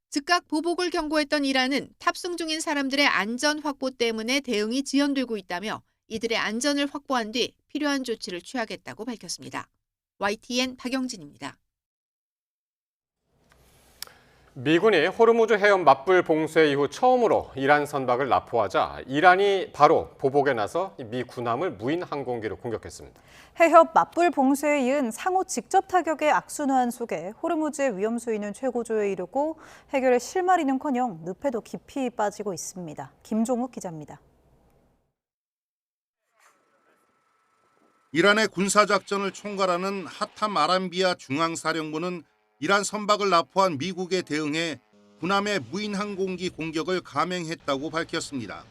Speaker 5: 즉각 보복을 경고했던 이란은 탑승 중인 사람들의 안전 확보 때문에 대응이 지연되고 있다며 이들의 안전을 확보한 뒤 필요한 조치를 취하겠다고 밝혔습니다. YTN 박영진입니다.
Speaker 1: 미군이 호르무즈 해협 맞불 봉쇄 이후 처음으로 이란 선박을 납포하자 이란이 바로 보복에 나서 미 군함을 무인 항공기로 공격했습니다.
Speaker 2: 해협 맞불 봉쇄에 이은 상호 직접 타격의 악순환 속에 호르무즈의 위험 수위는 최고조에 이르고 해결의 실마리는커녕 늪에도 깊이 빠지고 있습니다. 김종욱 기자입니다.
Speaker 7: 이란의 군사작전을 총괄하는 하탐 아람비아 중앙사령부는 이란 선박을 납포한 미국에 대응해 군함의 무인 항공기 공격을 감행했다고 밝혔습니다.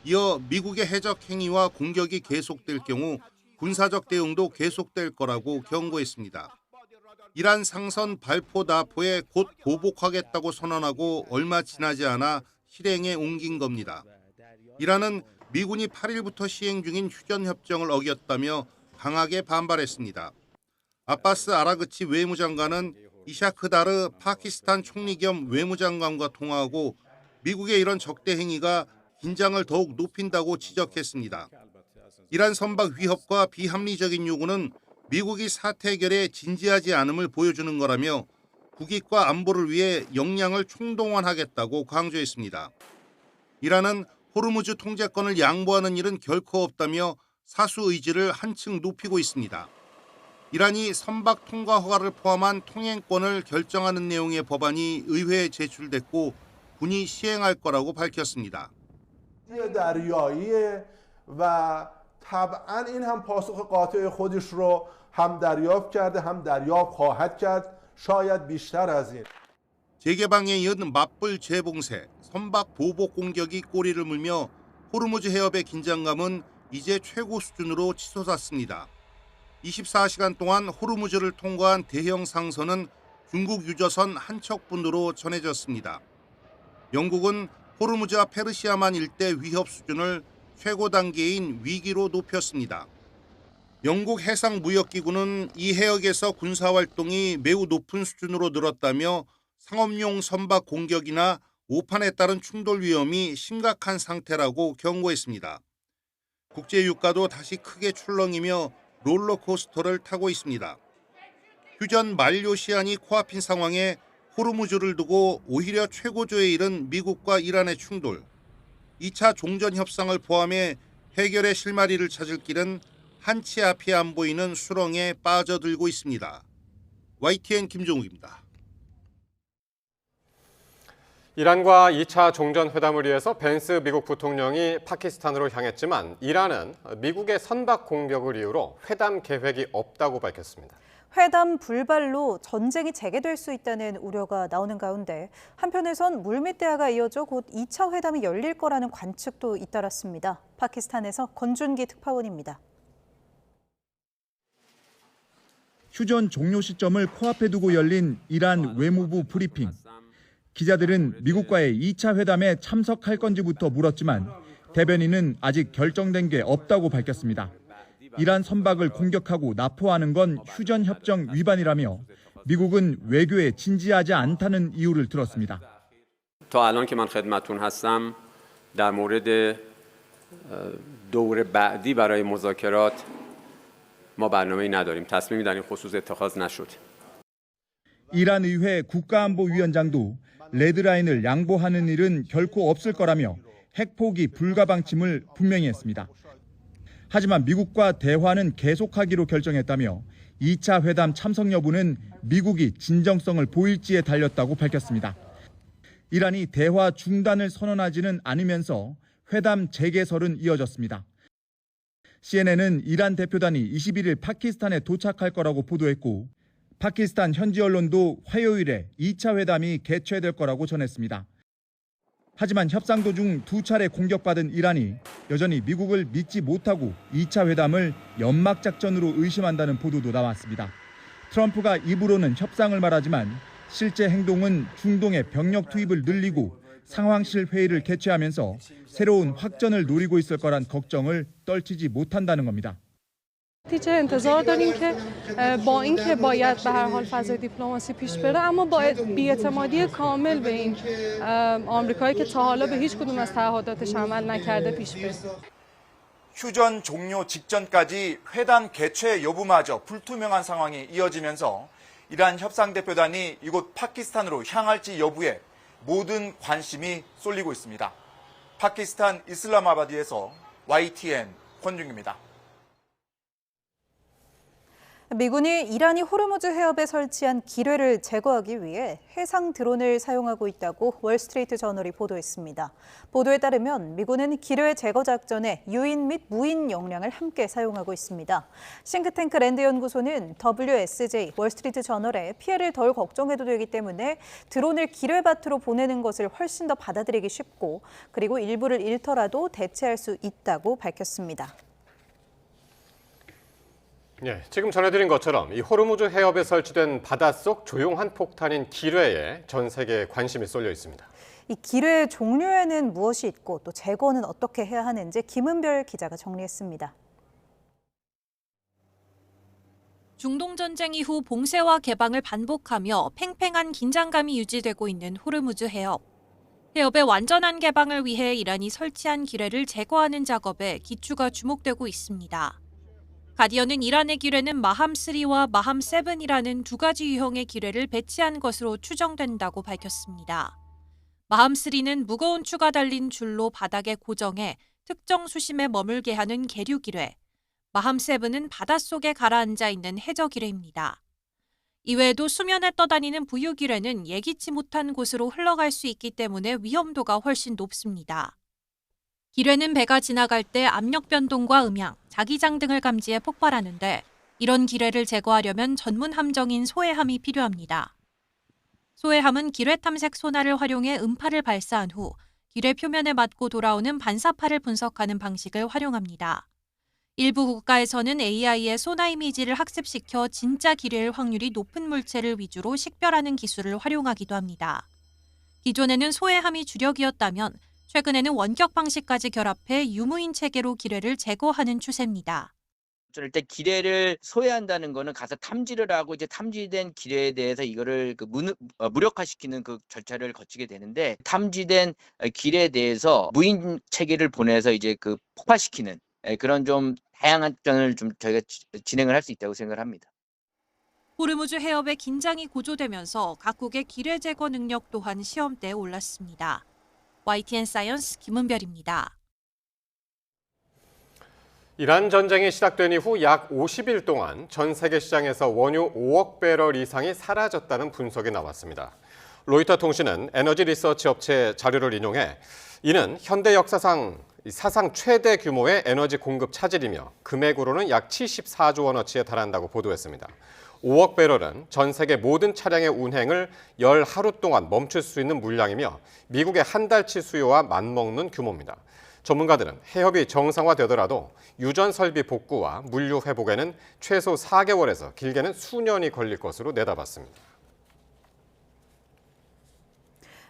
Speaker 7: 이어 미국의 해적 행위와 공격이 계속될 경우 군사적 대응도 계속될 거라고 경고했습니다. 이란 상선 발포 납포에 곧 보복하겠다고 선언하고 얼마 지나지 않아 실행에 옮긴 겁니다. 이란은 미군이 8일부터 시행 중인 휴전협정을 어겼다며 강하게 반발했습니다. 아바스 아라그치 외무장관은 이샤크다르 파키스탄 총리 겸 외무장관과 통화하고 미국의 이런 적대 행위가 긴장을 더욱 높인다고 지적했습니다. 이란 선박 위협과 비합리적인 요구는 미국이 사태 해결에 진지하지 않음을 보여주는 거라며 국익과 안보를 위해 역량을 총동원하겠다고 강조했습니다. 이란은 호르무즈 통제권을 양보하는 일은 결코 없다며 사수 의지를 한층 높이고 있습니다. 이란이 선박 통과 허가를 포함한 통행권을 결정하는 내용의 법안이 의회에 제출됐고 군이 시행할 거라고 밝혔습니다.
Speaker 8: و طبعا این هم پاسخ قاطع خودش رو هم دریافت کرده هم دریافت خواهد کرد شاید بیشتر از این.
Speaker 7: 재개방에 이은 맞불 재봉쇄, 선박 보복 공격이 꼬리를 물며 호르무즈 해협의 긴장감은 이제 최고 수준으로 치솟았습니다. 24시간 동안 호르무즈를 통과한 대형 상선은 중국 유조선 한 척분으로 전해졌습니다. 영국은 호르무즈와 페르시아만 일대 위협 수준을 최고 단계인 위기로 높였습니다. 영국 해상무역기구는 이 해역에서 군사활동이 매우 높은 수준으로 늘었다며 상업용 선박 공격이나 오판에 따른 충돌 위험이 심각한 상태라고 경고했습니다. 국제유가도 다시 크게 출렁이며 롤러코스터를 타고 있습니다. 휴전 만료 시한이 코앞인 상황에 호르무즈를 두고 오히려 최고조에 이른 미국과 이란의 충돌, 2차 종전 협상을 포함해 해결의 실마리를 찾을 길은 한치 앞이 안 보이는 수렁에 빠져들고 있습니다. YTN 김종욱입니다.
Speaker 1: 이란과 2차 종전 회담을 위해서 벤스 미국 부통령이 파키스탄으로 향했지만 이란은 미국의 선박 공격을 이유로 회담 계획이 없다고 밝혔습니다.
Speaker 2: 회담 불발로 전쟁이 재개될 수 있다는 우려가 나오는 가운데 한편에선 물밑 대화가 이어져 곧 2차 회담이 열릴 거라는 관측도 잇따랐습니다. 파키스탄에서 권준기 특파원입니다.
Speaker 9: 휴전 종료 시점을 코앞에 두고 열린 이란 외무부 브리핑. 기자들은 미국과의 2차 회담에 참석할 건지부터 물었지만 대변인은 아직 결정된 게 없다고 밝혔습니다. 이란 선박을 공격하고 납포하는 건 휴전 협정 위반이라며 미국은 외교에 진지하지 않다는 이유를 들었습니다.
Speaker 10: تا الان که من خدمتتون هستم در مورد دور بعدی برای مذاکرات ما برنامه‌ای نداریم. تصمیمی در این خصوص اتخاذ نشد.
Speaker 9: 이란 의회 국가안보위원장도 레드라인을 양보하는 일은 결코 없을 거라며 핵포기 불가방침을 분명히 했습니다. 하지만 미국과 대화는 계속하기로 결정했다며 2차 회담 참석 여부는 미국이 진정성을 보일지에 달렸다고 밝혔습니다. 이란이 대화 중단을 선언하지는 않으면서 회담 재개설은 이어졌습니다. CNN은 이란 대표단이 21일 파키스탄에 도착할 거라고 보도했고 파키스탄 현지 언론도 화요일에 2차 회담이 개최될 거라고 전했습니다. 하지만 협상 도중 2차례 공격받은 이란이 여전히 미국을 믿지 못하고 2차 회담을 연막작전으로 의심한다는 보도도 나왔습니다. 트럼프가 입으로는 협상을 말하지만 실제 행동은 중동의 병력 투입을 늘리고 상황실 회의를 개최하면서 새로운 확전을 노리고 있을 거란 걱정을 떨치지 못한다는 겁니다.
Speaker 11: نتیجه انتظار داریم که با اینکه باید به هر حال فضای دیپلماسی پیش بره اما با بی‌اعتمادی کامل به این آمریکایی که تا حالا به هیچ کدوم از تعهداتش عمل نکرده پیش بره.
Speaker 12: 휴전 종료 직전까지 회담 개최 여부마저 불투명한 상황이 이어지면서 이란 협상 대표단이 이곳 파키스탄으로 향할지 여부에 모든 관심이 쏠리고 있습니다. 파키스탄 이슬라마바드에서 YTN 권중입니다.
Speaker 2: 미군이 이란이 호르무즈 해협에 설치한 기뢰를 제거하기 위해 해상 드론을 사용하고 있다고 월스트리트 저널이 보도했습니다. 보도에 따르면 미군은 기뢰 제거 작전에 유인 및 무인 역량을 함께 사용하고 있습니다. 싱크탱크 랜드 연구소는 WSJ 월스트리트 저널에 피해를 덜 걱정해도 되기 때문에 드론을 기뢰밭으로 보내는 것을 훨씬 더 받아들이기 쉽고 그리고 일부를 잃더라도 대체할 수 있다고 밝혔습니다.
Speaker 1: 예, 지금 전해드린 것처럼 이 호르무즈 해협에 설치된 바닷속 조용한 폭탄인 기뢰에 전 세계에 관심이 쏠려 있습니다.
Speaker 2: 이 기뢰의 종류에는 무엇이 있고 또 제거는 어떻게 해야 하는지 김은별 기자가 정리했습니다.
Speaker 13: 중동 전쟁 이후 봉쇄와 개방을 반복하며 팽팽한 긴장감이 유지되고 있는 호르무즈 해협. 해협의 완전한 개방을 위해 이란이 설치한 기뢰를 제거하는 작업에 기추가 주목되고 있습니다. 가디언은 이란의 기뢰는 마함3와 마함7이라는 두 가지 유형의 기뢰를 배치한 것으로 추정된다고 밝혔습니다. 마함3는 무거운 추가 달린 줄로 바닥에 고정해 특정 수심에 머물게 하는 계류 기뢰, 마함7은 바닷속에 가라앉아 있는 해저 기뢰입니다. 이외에도 수면에 떠다니는 부유 기뢰는 예기치 못한 곳으로 흘러갈 수 있기 때문에 위험도가 훨씬 높습니다. 기뢰는 배가 지나갈 때 압력 변동과 음향, 자기장 등을 감지해 폭발하는데 이런 기뢰를 제거하려면 전문 함정인 소해함이 필요합니다. 소해함은 기뢰 탐색 소나를 활용해 음파를 발사한 후 기뢰 표면에 맞고 돌아오는 반사파를 분석하는 방식을 활용합니다. 일부 국가에서는 AI의 소나 이미지를 학습시켜 진짜 기뢰일 확률이 높은 물체를 위주로 식별하는 기술을 활용하기도 합니다. 기존에는 소해함이 주력이었다면 최근에는 원격 방식까지 결합해 유무인 체계로 기뢰를 제거하는 추세입니다.
Speaker 26: 일단 기뢰를 소외한다는 거는 가서 탐지를 하고 이제 탐지된 기뢰에 대해서 이거를 무력화시키는 그 절차를 거치게 되는데 탐지된 기뢰에 대해서 무인 체계를 보내서 이제 그 폭파시키는 그런 좀 다양한 전을 좀 저희가 진행을 할 수 있다고 생각을 합니다.
Speaker 13: 호르무즈 해협의 긴장이 고조되면서 각국의 기뢰 제거 능력 또한 시험대에 올랐습니다. YTN 사이언스 김은별입니다.
Speaker 1: 이란 전쟁이 시작된 이후 약 50일 동안 전 세계 시장에서 원유 5억 배럴 이상이 사라졌다는 분석이 나왔습니다. 로이터 통신은 에너지 리서치 업체 자료를 인용해 이는 현대 역사상 사상 최대 규모의 에너지 공급 차질이며 금액으로는 약 74조 원어치에 달한다고 보도했습니다. 5억 배럴은 전 세계 모든 차량의 운행을 10하루 동안 멈출 수 있는 물량이며 미국의 한 달치 수요와 맞먹는 규모입니다. 전문가들은 해협이 정상화되더라도 유전 설비 복구와 물류 회복에는 최소 4개월에서 길게는 수년이 걸릴 것으로 내다봤습니다.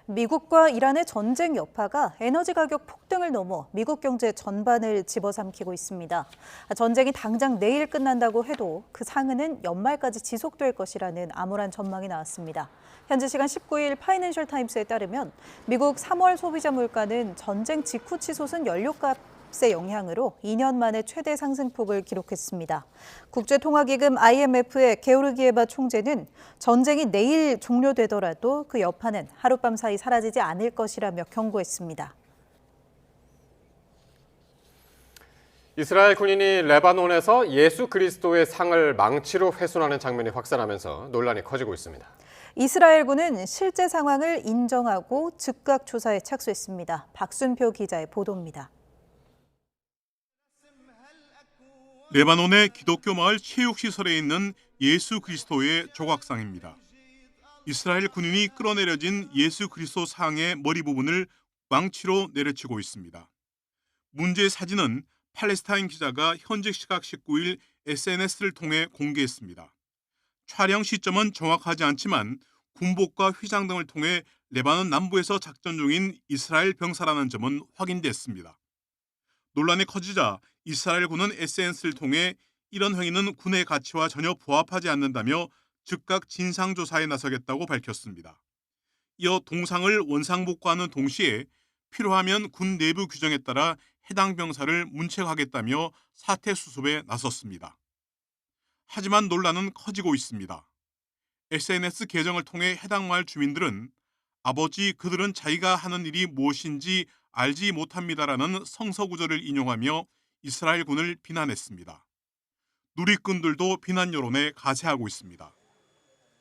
Speaker 2: 미국과 이란의 전쟁 여파가 에너지 가격 폭등을 넘어 미국 경제 전반을 집어삼키고 있습니다. 전쟁이 당장 내일 끝난다고 해도 그 상흔은 연말까지 지속될 것이라는 암울한 전망이 나왔습니다. 현지 시간 19일 파이낸셜 타임스에 따르면 미국 3월 소비자 물가는 전쟁 직후 치솟은 연료값의 영향으로 2년 만에 최대 상승폭을 기록했습니다. 국제통화기금 IMF의 게오르기에바 총재는 전쟁이 내일 종료되더라도 그 여파는 하룻밤 사이 사라지지 않을 것이라며 경고했습니다.
Speaker 1: 이스라엘 군인이 레바논에서 예수 그리스도의 상을 망치로 훼손하는 장면이 확산하면서 논란이 커지고 있습니다.
Speaker 2: 이스라엘군은 실제 상황을 인정하고 즉각 조사에 착수했습니다. 박순표 기자의 보도입니다.
Speaker 14: 레바논의 기독교 마을 체육시설에 있는 예수 그리스도의 조각상입니다. 이스라엘 군인이 끌어내려진 예수 그리스도 상의 머리 부분을 망치로 내려치고 있습니다. 문제의 사진은 팔레스타인 기자가 현지 시각 19일 SNS를 통해 공개했습니다. 촬영 시점은 정확하지 않지만 군복과 휘장 등을 통해 레바논 남부에서 작전 중인 이스라엘 병사라는 점은 확인됐습니다. 논란이 커지자 이스라엘군은 SNS를 통해 이런 행위는 군의 가치와 전혀 부합하지 않는다며 즉각 진상조사에 나서겠다고 밝혔습니다. 이어 동상을 원상복구하는 동시에 필요하면 군 내부 규정에 따라 해당 병사를 문책하겠다며 사태 수습에 나섰습니다. 하지만 논란은 커지고 있습니다. SNS 계정을 통해 해당 마을 주민들은 아버지 그들은 자기가 하는 일이 무엇인지 알지 못합니다라는 성서구절을 인용하며 이스라엘군을 비난했습니다. 누리꾼들도 비난 여론에 가세하고 있습니다.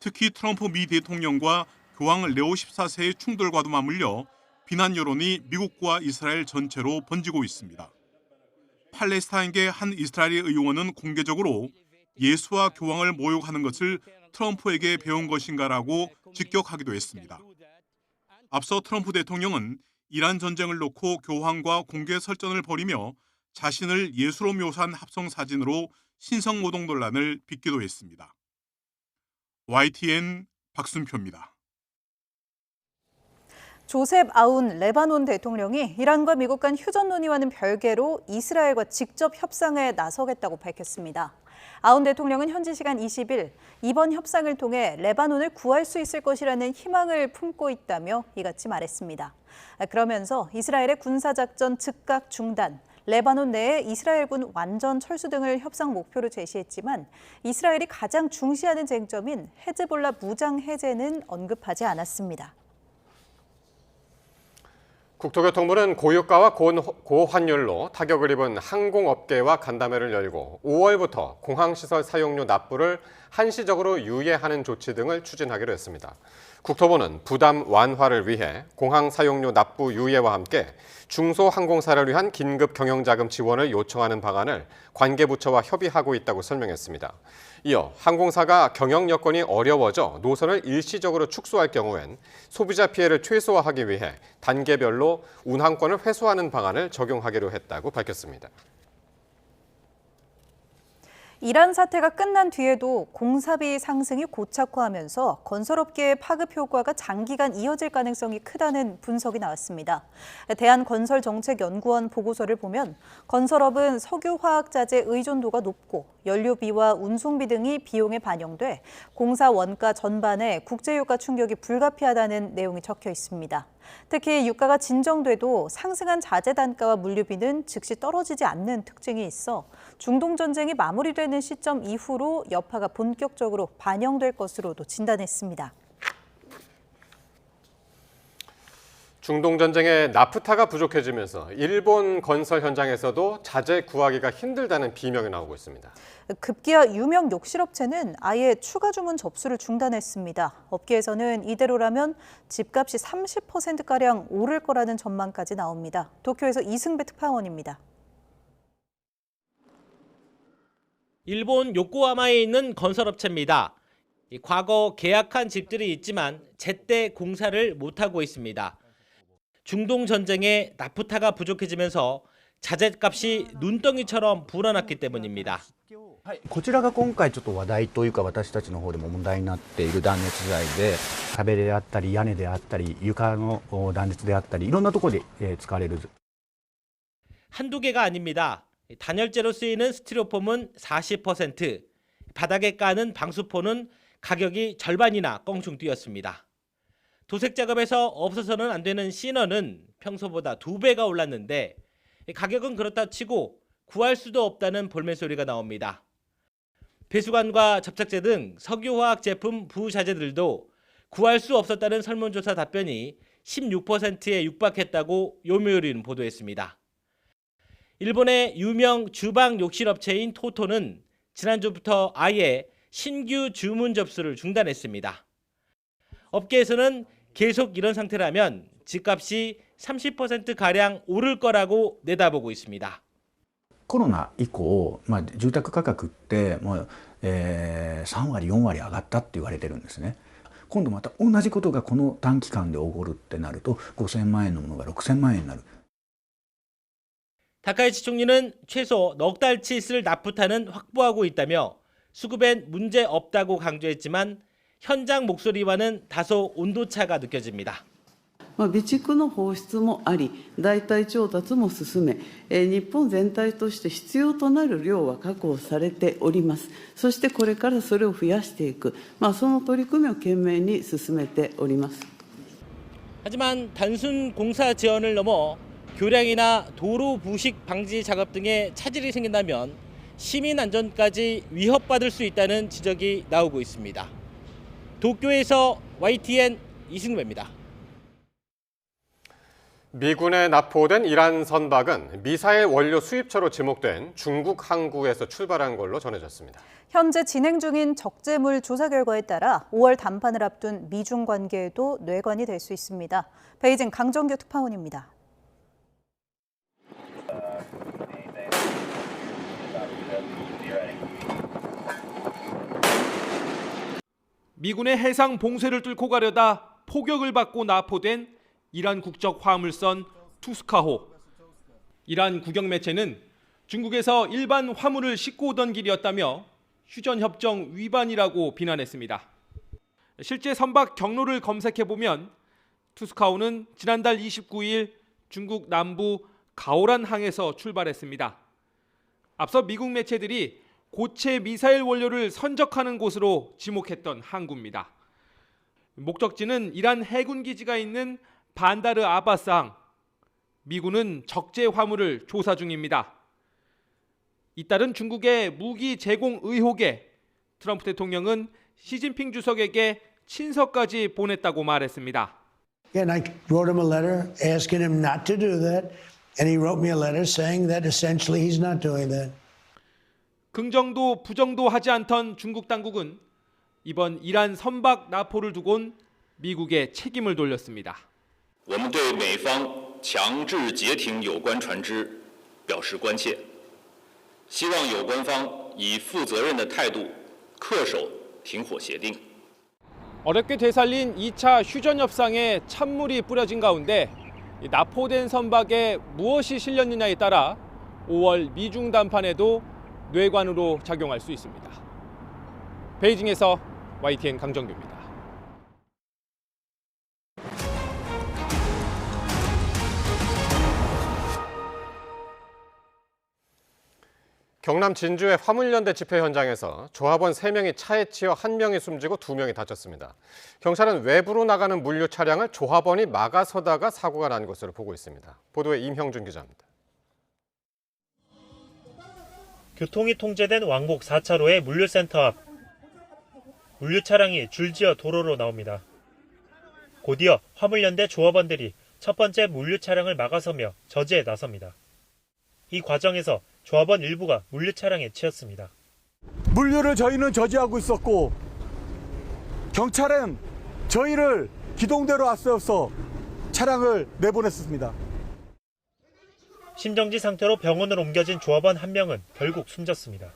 Speaker 14: 특히 트럼프 미 대통령과 교황 레오 14세의 충돌과도 맞물려 비난 여론이 미국과 이스라엘 전체로 번지고 있습니다. 팔레스타인계 한 이스라엘 의원은 공개적으로 예수와 교황을 모욕하는 것을 트럼프에게 배운 것인가라고 직격하기도 했습니다. 앞서 트럼프 대통령은 이란 전쟁을 놓고 교황과 공개 설전을 벌이며 자신을 예수로 묘사한 합성 사진으로 신성모독 논란을 빚기도 했습니다. YTN 박순표입니다.
Speaker 2: 조셉 아운 레바논 대통령이 이란과 미국 간 휴전 논의와는 별개로 이스라엘과 직접 협상에 나서겠다고 밝혔습니다. 아운 대통령은 현지 시간 20일 이번 협상을 통해 레바논을 구할 수 있을 것이라는 희망을 품고 있다며 이같이 말했습니다. 그러면서 이스라엘의 군사작전 즉각 중단, 레바논 내에 이스라엘군 완전 철수 등을 협상 목표로 제시했지만 이스라엘이 가장 중시하는 쟁점인 헤즈볼라 무장 해제는 언급하지 않았습니다.
Speaker 1: 국토교통부는 고유가와 고환율로 타격을 입은 항공업계와 간담회를 열고 5월부터 공항시설 사용료 납부를 한시적으로 유예하는 조치 등을 추진하기로 했습니다. 국토부는 부담 완화를 위해 공항 사용료 납부 유예와 함께 중소항공사를 위한 긴급 경영자금 지원을 요청하는 방안을 관계부처와 협의하고 있다고 설명했습니다. 이어 항공사가 경영 여건이 어려워져 노선을 일시적으로 축소할 경우엔 소비자 피해를 최소화하기 위해 단계별로 운항권을 회수하는 방안을 적용하기로 했다고 밝혔습니다.
Speaker 2: 이란 사태가 끝난 뒤에도 공사비 상승이 고착화하면서 건설업계의 파급 효과가 장기간 이어질 가능성이 크다는 분석이 나왔습니다. 대한건설정책연구원 보고서를 보면 건설업은 석유화학자재 의존도가 높고 연료비와 운송비 등이 비용에 반영돼 공사 원가 전반에 국제유가 충격이 불가피하다는 내용이 적혀 있습니다. 특히 유가가 진정돼도 상승한 자재 단가와 물류비는 즉시 떨어지지 않는 특징이 있어 중동 전쟁이 마무리되는 시점 이후로 여파가 본격적으로 반영될 것으로도 진단했습니다.
Speaker 1: 중동 전쟁에 나프타가 부족해지면서 일본 건설 현장에서도 자재 구하기가 힘들다는 비명이 나오고 있습니다.
Speaker 2: 급기야 유명 욕실업체는 아예 추가 주문 접수를 중단했습니다. 업계에서는 이대로라면 집값이 30%가량 오를 거라는 전망까지 나옵니다. 도쿄에서 이승배 특파원입니다.
Speaker 15: 일본 요코하마에 있는 건설업체입니다. 과거 계약한 집들이 있지만 제때 공사를 못하고 있습니다. 중동 전쟁에 나프타가 부족해지면서 자재값이 눈덩이처럼 불어났기 때문입니다.
Speaker 16: こちらが今回ちょっと話題というか私たちの方でも問題になっている断熱材で壁であったり屋根であったり床の断熱であったりいろんなところで使われる
Speaker 15: 한두 개가 아닙니다. 단열재로 쓰이는 스티로폼은 40%, 바닥에 까는 방수포는 가격이 절반이나 껑충 뛰었습니다. 도색 작업에서 없어서는 안 되는 시너는 평소보다 2배가 올랐는데 가격은 그렇다 치고 구할 수도 없다는 볼멘 소리가 나옵니다. 배수관과 접착제 등 석유화학 제품 부자재들도 구할 수 없었다는 설문조사 답변이 16%에 육박했다고 요미우리는 보도했습니다. 일본의 유명 주방 욕실업체인 토토는 지난주부터 아예 신규 주문 접수를 중단했습니다. 업계에서는 계속 이런 상태라면 집값이 30%가량 오를 거라고 내다보고 있습니다.
Speaker 16: コロナ以降、住宅価格ってもう、3割4割上がったって言われてるんですね。今度また同じことがこの短期間で起こるってなると5000万円のものが6000万円になる。
Speaker 15: 다카이치 총리는 최소 넉 달치 쓸 나프타는 확보하고 있다며 수급엔 문제 없다고 강조했지만 현장 목소리와는 다소 온도차가 느껴집니다.
Speaker 17: 備蓄の放出もあり、代替調達も進め、日本全体として必要となる量は確保されております。そしてこれからそれを増やしていく、その取り組みを懸命に進めております。
Speaker 15: 하지만 단순 공사 지연을 넘어 교량이나 도로 부식 방지 작업 등에 차질이 생긴다면 시민 안전까지 위협받을 수 있다는 지적이 나오고 있습니다. 도쿄에서 YTN 이승배입니다.
Speaker 1: 미군에 납포된 이란 선박은 미사일 원료 수입처로 지목된 중국 항구에서 출발한 걸로 전해졌습니다.
Speaker 2: 현재 진행 중인 적재물 조사 결과에 따라 5월 담판을 앞둔 미중 관계에도 뇌관이 될 수 있습니다. 베이징 강정규 특파원입니다.
Speaker 18: 미군의 해상 봉쇄를 뚫고 가려다 포격을 받고 납포된 이란 국적 화물선 투스카호. 이란 국영 매체는 중국에서 일반 화물을 싣고 오던 길이었다며 휴전협정 위반이라고 비난했습니다. 실제 선박 경로를 검색해보면 투스카호는 지난달 29일 중국 남부 가오란항에서 출발했습니다. 앞서 미국 매체들이 고체 미사일 원료를 선적하는 곳으로 지목했던 항구입니다. 목적지는 이란 해군 기지가 있는 반다르 아바스항. 미군은 적재 화물을 조사 중입니다. 잇따른 중국의 무기 제공 의혹에 트럼프 대통령은 시진핑 주석에게 친서까지 보냈다고 말했습니다.
Speaker 4: And I wrote him a letter asking him not to do that, and he wrote me a letter saying that essentially he's not doing that.
Speaker 18: 긍정도 부정도 하지 않던 중국 당국은 이번 이란 선박 납포를 두곤 미국에 책임을 돌렸습니다.
Speaker 19: 我们对美方强制截停有关船只表示关切，希望有关方以负责任的态度恪守停火协定。
Speaker 18: 어렵게 되살린 2차 휴전 협상에 찬물이 뿌려진 가운데 납포된 선박에 무엇이 실렸느냐에 따라 5월 미중 담판에도 뇌관으로 작용할 수 있습니다. 베이징에서 YTN 강정규입니다.
Speaker 1: 경남 진주의 화물연대 집회 현장에서 조합원 3명이 차에 치여 1명이 숨지고 2명이 다쳤습니다. 경찰은 외부로 나가는 물류 차량을 조합원이 막아서다가 사고가 난 것으로 보고 있습니다. 보도에 임형준 기자입니다.
Speaker 20: 교통이 통제된 왕복 4차로의 물류센터 앞. 물류 차량이 줄지어 도로로 나옵니다. 곧이어 화물연대 조합원들이 첫 번째 물류 차량을 막아서며 저지에 나섭니다. 이 과정에서 조합원 일부가 물류 차량에 치였습니다.
Speaker 27: 물류를 저희는 저지하고 있었고 경찰은 저희를 기동대로 앞세워서 차량을 내보냈습니다.
Speaker 20: 심정지 상태로 병원으로 옮겨진 조합원 1명은 결국 숨졌습니다.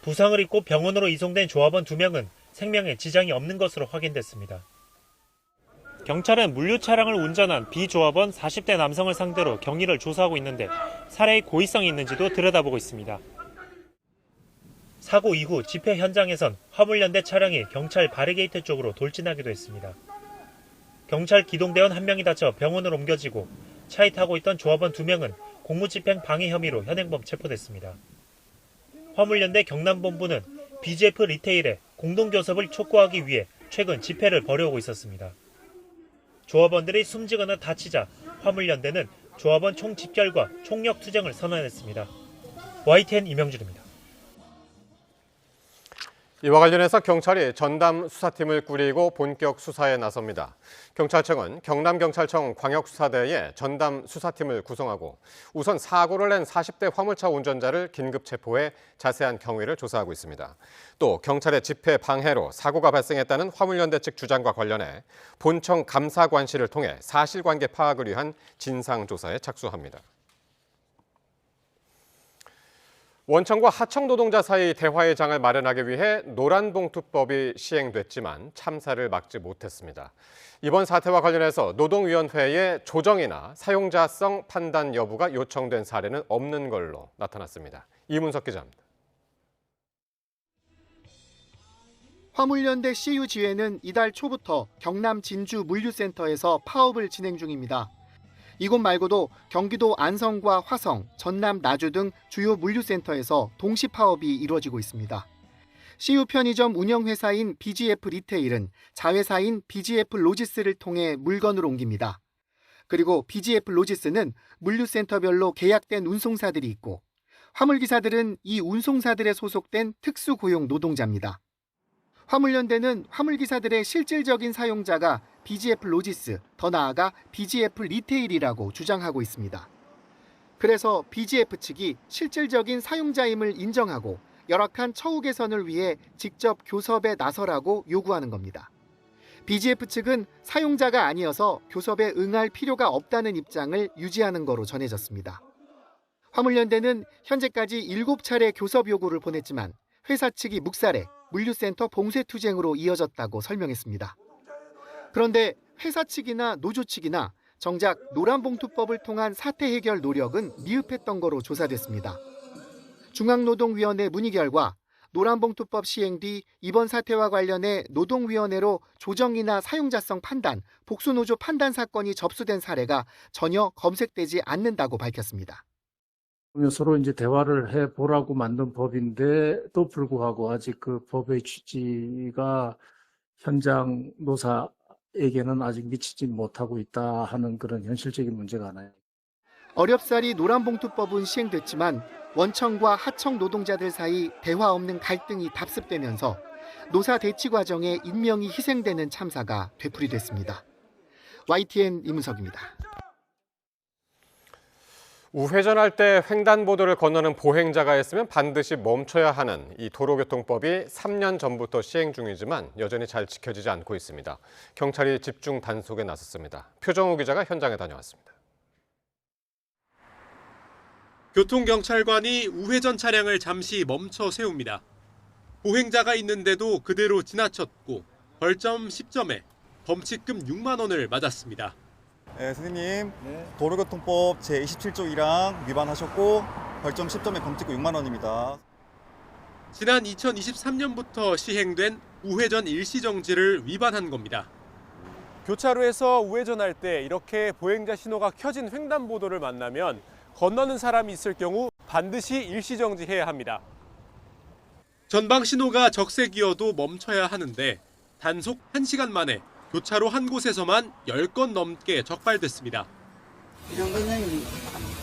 Speaker 20: 부상을 입고 병원으로 이송된 조합원 2명은 생명에 지장이 없는 것으로 확인됐습니다. 경찰은 물류 차량을 운전한 비조합원 40대 남성을 상대로 경위를 조사하고 있는데 살해의 고의성이 있는지도 들여다보고 있습니다. 사고 이후 집회 현장에선 화물연대 차량이 경찰 바리게이트 쪽으로 돌진하기도 했습니다. 경찰 기동대원 1명이 다쳐 병원으로 옮겨지고 차에 타고 있던 조합원 2명은 공무집행 방해 혐의로 현행범 체포됐습니다. 화물연대 경남본부는 BGF 리테일의 공동교섭을 촉구하기 위해 최근 집회를 벌여오고 있었습니다. 조합원들이 숨지거나 다치자 화물연대는 조합원 총집결과 총력투쟁을 선언했습니다. YTN 이명준입니다.
Speaker 1: 이와 관련해서 경찰이 전담 수사팀을 꾸리고 본격 수사에 나섭니다. 경찰청은 경남경찰청 광역수사대에 전담 수사팀을 구성하고 우선 사고를 낸 40대 화물차 운전자를 긴급 체포해 자세한 경위를 조사하고 있습니다. 또 경찰의 집회 방해로 사고가 발생했다는 화물연대 측 주장과 관련해 본청 감사관실을 통해 사실관계 파악을 위한 진상조사에 착수합니다. 원청과 하청 노동자 사이 대화의 장을 마련하기 위해 노란봉투법이 시행됐지만 참사를 막지 못했습니다. 이번 사태와 관련해서 노동위원회에 조정이나 사용자성 판단 여부가 요청된 사례는 없는 걸로 나타났습니다. 이문석 기자입니다.
Speaker 3: 화물연대 CU지회는 이달 초부터 경남 진주 물류센터에서 파업을 진행 중입니다. 이곳 말고도 경기도 안성과 화성, 전남 나주 등 주요 물류센터에서 동시 파업이 이루어지고 있습니다. CU 편의점 운영회사인 BGF 리테일은 자회사인 BGF 로지스를 통해 물건을 옮깁니다. 그리고 BGF 로지스는 물류센터별로 계약된 운송사들이 있고 화물기사들은 이 운송사들에 소속된 특수고용 노동자입니다. 화물연대는 화물기사들의 실질적인 사용자가 BGF 로지스, 더 나아가 BGF 리테일이라고 주장하고 있습니다. 그래서 BGF 측이 실질적인 사용자임을 인정하고 열악한 처우 개선을 위해 직접 교섭에 나서라고 요구하는 겁니다. BGF 측은 사용자가 아니어서 교섭에 응할 필요가 없다는 입장을 유지하는 거로 전해졌습니다. 화물연대는 현재까지 7차례 교섭 요구를 보냈지만 회사 측이 묵살해 물류센터 봉쇄투쟁으로 이어졌다고 설명했습니다. 그런데 회사 측이나 노조 측이나 정작 노란봉투법을 통한 사태 해결 노력은 미흡했던 거로 조사됐습니다. 중앙노동위원회 문의 결과 노란봉투법 시행 뒤 이번 사태와 관련해 노동위원회로 조정이나 사용자성 판단, 복수노조 판단 사건이 접수된 사례가 전혀 검색되지 않는다고 밝혔습니다.
Speaker 6: 서로 이제 대화를 해보라고 만든 법인데도 불구하고 아직 그 법의 취지가 현장 노사에게는 아직 미치지 못하고 있다 하는 그런 현실적인 문제가 하나요.
Speaker 3: 어렵사리 노란봉투법은 시행됐지만 원청과 하청 노동자들 사이 대화 없는 갈등이 답습되면서 노사 대치 과정에 인명이 희생되는 참사가 되풀이됐습니다. YTN 이문석입니다.
Speaker 1: 우회전할 때 횡단보도를 건너는 보행자가 있으면 반드시 멈춰야 하는 이 도로교통법이 3년 전부터 시행 중이지만 여전히 잘 지켜지지 않고 있습니다. 경찰이 집중 단속에 나섰습니다. 표정우 기자가 현장에 다녀왔습니다.
Speaker 21: 교통경찰관이 우회전 차량을 잠시 멈춰 세웁니다. 보행자가 있는데도 그대로 지나쳤고 벌점 10점에 범칙금 6만 원을 맞았습니다.
Speaker 22: 네, 선생님, 도로교통법 제27조 1항 위반하셨고 벌점 10점에 범칙금 6만 원입니다.
Speaker 21: 지난 2023년부터 시행된 우회전 일시정지를 위반한 겁니다. 교차로에서 우회전할 때 이렇게 보행자 신호가 켜진 횡단보도를 만나면 건너는 사람이 있을 경우 반드시 일시정지해야 합니다. 전방 신호가 적색이어도 멈춰야 하는데 단속 1시간 만에 교차로 한 곳에서만 10건 넘게 적발됐습니다.
Speaker 23: 이런 거는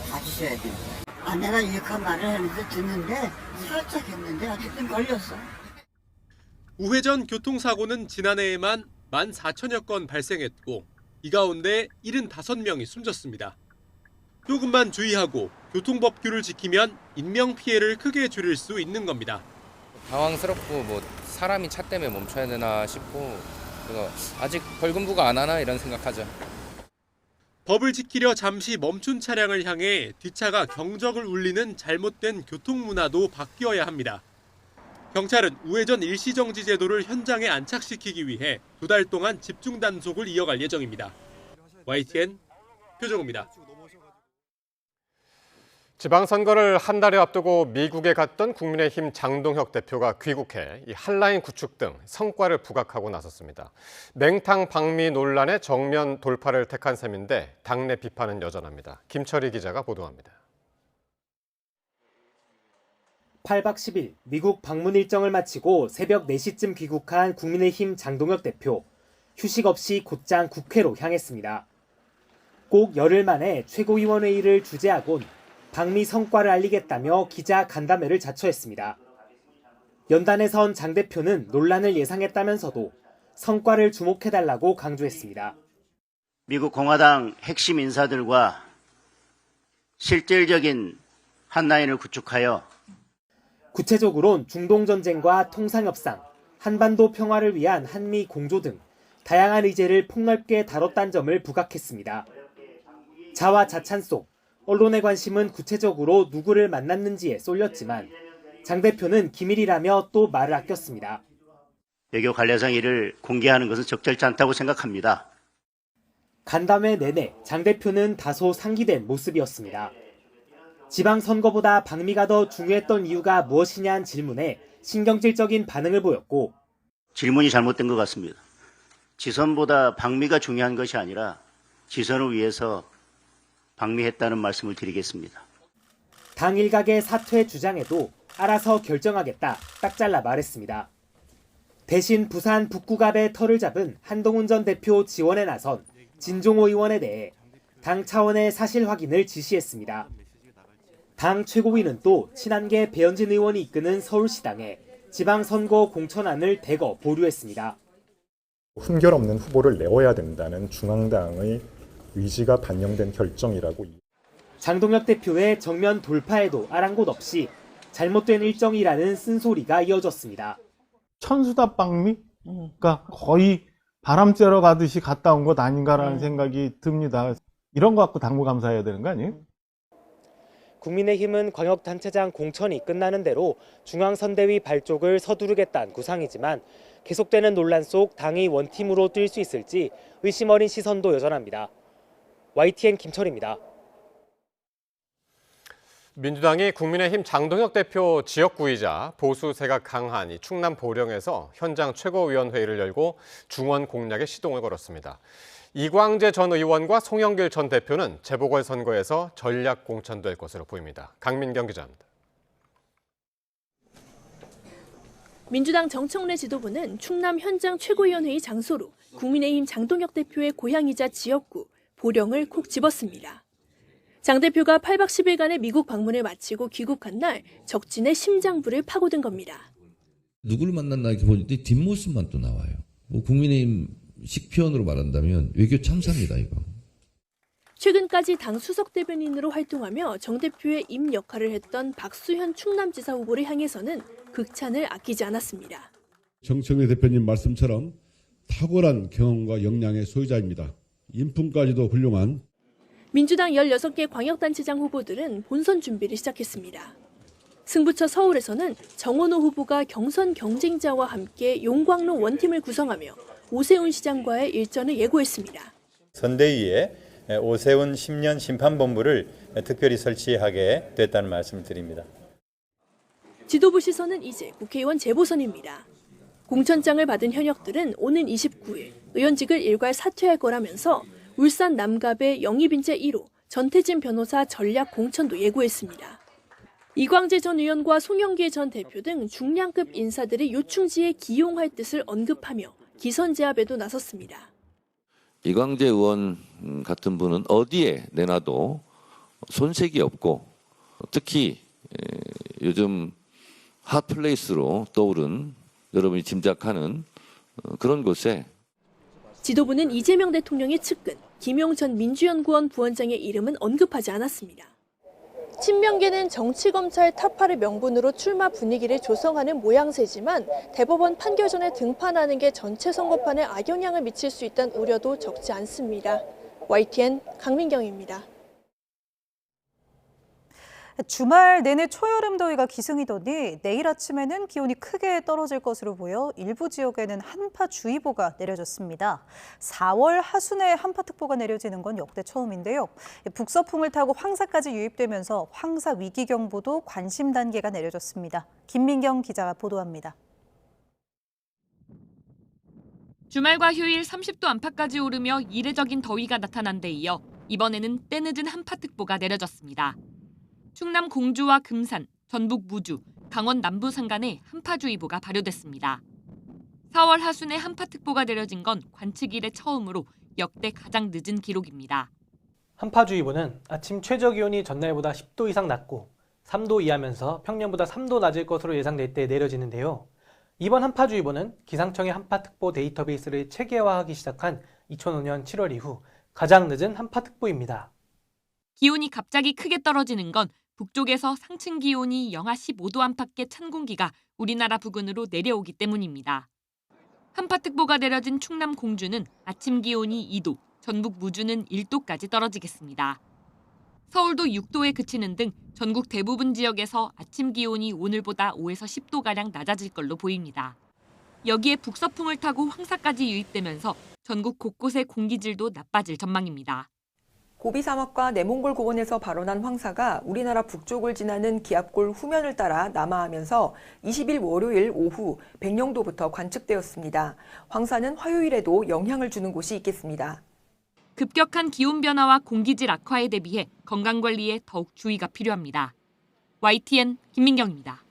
Speaker 23: 봐주셔야 돼요. 내가 이렇게 말을 했는데 듣는데 살짝 했는데 어쨌든 걸렸어.
Speaker 21: 우회전 교통사고는 지난해에만 14,000여 건 발생했고 이 가운데 75명이 숨졌습니다. 조금만 주의하고 교통법규를 지키면 인명피해를 크게 줄일 수 있는 겁니다.
Speaker 24: 당황스럽고 사람이 차 때문에 멈춰야 되나 싶고 아직 벌금 부과 안 하나 이런 생각하죠.
Speaker 21: 법을 지키려 잠시 멈춘 차량을 향해 뒷차가 경적을 울리는 잘못된 교통문화도 바뀌어야 합니다. 경찰은 우회전 일시정지 제도를 현장에 안착시키기 위해 2달 동안 집중 단속을 이어갈 예정입니다. YTN 표정우입니다.
Speaker 1: 지방선거를 한 달여 앞두고 미국에 갔던 국민의힘 장동혁 대표가 귀국해 이 한라인 구축 등 성과를 부각하고 나섰습니다. 맹탕 방미 논란의 정면 돌파를 택한 셈인데 당내 비판은 여전합니다. 김철희 기자가 보도합니다.
Speaker 5: 8박 10일 미국 방문 일정을 마치고 새벽 4시쯤 귀국한 국민의힘 장동혁 대표. 휴식 없이 곧장 국회로 향했습니다. 꼭 열흘 만에 최고위원회의를 주재하곤 방미 성과를 알리겠다며 기자 간담회를 자처했습니다. 연단에선 장 대표는 논란을 예상했다면서도 성과를 주목해달라고 강조했습니다.
Speaker 7: 미국 공화당 핵심 인사들과 실질적인 한라인을 구축하여
Speaker 5: 구체적으론 중동전쟁과 통상협상, 한반도 평화를 위한 한미 공조 등 다양한 의제를 폭넓게 다뤘다는 점을 부각했습니다. 자화자찬 속 언론의 관심은 구체적으로 누구를 만났는지에 쏠렸지만 장 대표는 기밀이라며 또 말을 아꼈습니다.
Speaker 7: 외교 관례상 이를 공개하는 것은 적절치 않다고 생각합니다.
Speaker 5: 간담회 내내 장 대표는 다소 상기된 모습이었습니다. 지방선거보다 방미가 더 중요했던 이유가 무엇이냐는 질문에 신경질적인 반응을 보였고
Speaker 7: 질문이 잘못된 것 같습니다. 지선보다 방미가 중요한 것이 아니라 지선을 위해서 방미했다는 말씀을 드리겠습니다.
Speaker 5: 당 일각의 사퇴 주장에도 알아서 결정하겠다 딱 잘라 말했습니다. 대신 부산 북구갑의 털을 잡은 한동훈 전 대표 지원에 나선 진종호 의원에 대해 당 차원의 사실 확인을 지시했습니다. 당 최고위는 또 친한계 배현진 의원이 이끄는 서울시당에 지방선거 공천안을 대거 보류했습니다.
Speaker 8: 훈결 없는 후보를 내어야 된다는 중앙당의 의지가 반영된 결정이라고.
Speaker 5: 장동혁 대표의 정면 돌파에도 아랑곳 없이 잘못된 일정이라는 쓴소리가 이어졌습니다.
Speaker 9: 천수답 방미가 거의 바람 쐬러 가듯이 갔다 온 것 아닌가라는 생각이 듭니다. 이런 거 갖고 당무감사해야 되는 거 아니에요?
Speaker 5: 국민의힘은 광역단체장 공천이 끝나는 대로 중앙선대위 발족을 서두르겠다는 구상이지만 계속되는 논란 속 당이 원팀으로 뛸 수 있을지 의심 어린 시선도 여전합니다. YTN 김철입니다.
Speaker 1: 민주당이 국민의힘 장동혁 대표 지역구이자 보수 세가 강한 충남 보령에서 현장 최고위원회의를 열고 중원 공략에 시동을 걸었습니다. 이광재 전 의원과 송영길 전 대표는 재보궐선거에서 전략 공천될 것으로 보입니다. 강민경 기자입니다.
Speaker 10: 민주당 정청래 지도부는 충남 현장 최고위원회의 장소로 국민의힘 장동혁 대표의 고향이자 지역구 보령을 콕 집었습니다. 장 대표가 8박 10일간의 미국 방문을 마치고 귀국한 날 적진의 심장부를 파고든 겁니다.
Speaker 11: 누구를 만났나 이렇게 보는데 뒷모습만 또 나와요. 뭐 국민의힘 식표현으로 말한다면 외교 참사입니다, 이거.
Speaker 10: 최근까지 당 수석 대변인으로 활동하며 정 대표의 임 역할을 했던 박수현 충남지사 후보를 향해서는 극찬을 아끼지 않았습니다.
Speaker 25: 정청래 대표님 말씀처럼 탁월한 경험과 역량의 소유자입니다. 인품까지도 훌륭한.
Speaker 10: 민주당 16개 광역단체장 후보들은 본선 준비를 시작했습니다. 승부처 서울에서는 정원호 후보가 경선 경쟁자와 함께 용광로 원팀을 구성하며 오세훈 시장과의 일전을 예고했습니다.
Speaker 28: 선대위에 오세훈 10년 심판본부를 특별히 설치하게 됐다는 말씀을 드립니다.
Speaker 10: 지도부 시선은 이제 국회의원 재보선입니다. 공천장을 받은 현역들은 오는 29일 의원직을 일괄 사퇴할 거라면서 울산 남갑의 영입인재 1호 전태진 변호사 전략 공천도 예고했습니다. 이광재 전 의원과 송영길 전 대표 등 중량급 인사들이 요충지에 기용할 뜻을 언급하며 기선제압에도 나섰습니다.
Speaker 29: 이광재 의원 같은 분은 어디에 내놔도 손색이 없고 특히 요즘 핫플레이스로 떠오른 여러분이 짐작하는 그런 곳에
Speaker 10: 지도부는 이재명 대통령의 측근 김용천 민주연구원 부원장의 이름은 언급하지 않았습니다. 친명계는 정치검찰 타파를 명분으로 출마 분위기를 조성하는 모양새지만 대법원 판결 전에 등판하는 게 전체 선거판에 악영향을 미칠 수 있다는 우려도 적지 않습니다. YTN 강민경입니다.
Speaker 2: 주말 내내 초여름 더위가 기승이더니 내일 아침에는 기온이 크게 떨어질 것으로 보여 일부 지역에는 한파주의보가 내려졌습니다. 4월 하순에 한파특보가 내려지는 건 역대 처음인데요. 북서풍을 타고 황사까지 유입되면서 황사 위기경보도 관심 단계가 내려졌습니다. 김민경 기자가 보도합니다.
Speaker 4: 주말과 휴일 30도 안팎까지 오르며 이례적인 더위가 나타난 데 이어 이번에는 때늦은 한파특보가 내려졌습니다. 충남 공주와 금산, 전북 무주, 강원 남부 산간에 한파주의보가 발효됐습니다. 4월 하순에 한파특보가 내려진 건 관측 이래 처음으로 역대 가장 늦은 기록입니다.
Speaker 12: 한파주의보는 아침 최저기온이 전날보다 10도 이상 낮고 3도 이하면서 평년보다 3도 낮을 것으로 예상될 때 내려지는데요. 이번 한파주의보는 기상청의 한파특보 데이터베이스를 체계화하기 시작한 2005년 7월 이후 가장 늦은 한파특보입니다.
Speaker 4: 기온이 갑자기 크게 떨어지는 건 북쪽에서 상층 기온이 영하 15도 안팎의 찬 공기가 우리나라 부근으로 내려오기 때문입니다. 한파특보가 내려진 충남 공주는 아침 기온이 2도, 전북 무주는 1도까지 떨어지겠습니다. 서울도 6도에 그치는 등 전국 대부분 지역에서 아침 기온이 오늘보다 5에서 10도가량 낮아질 걸로 보입니다. 여기에 북서풍을 타고 황사까지 유입되면서 전국 곳곳의 공기질도 나빠질 전망입니다.
Speaker 13: 고비 사막과 내몽골 고원에서 발원한 황사가 우리나라 북쪽을 지나는 기압골 후면을 따라 남하하면서 20일 월요일 오후 백령도부터 관측되었습니다. 황사는 화요일에도 영향을 주는 곳이 있겠습니다.
Speaker 4: 급격한 기온 변화와 공기질 악화에 대비해 건강관리에 더욱 주의가 필요합니다. YTN 김민경입니다.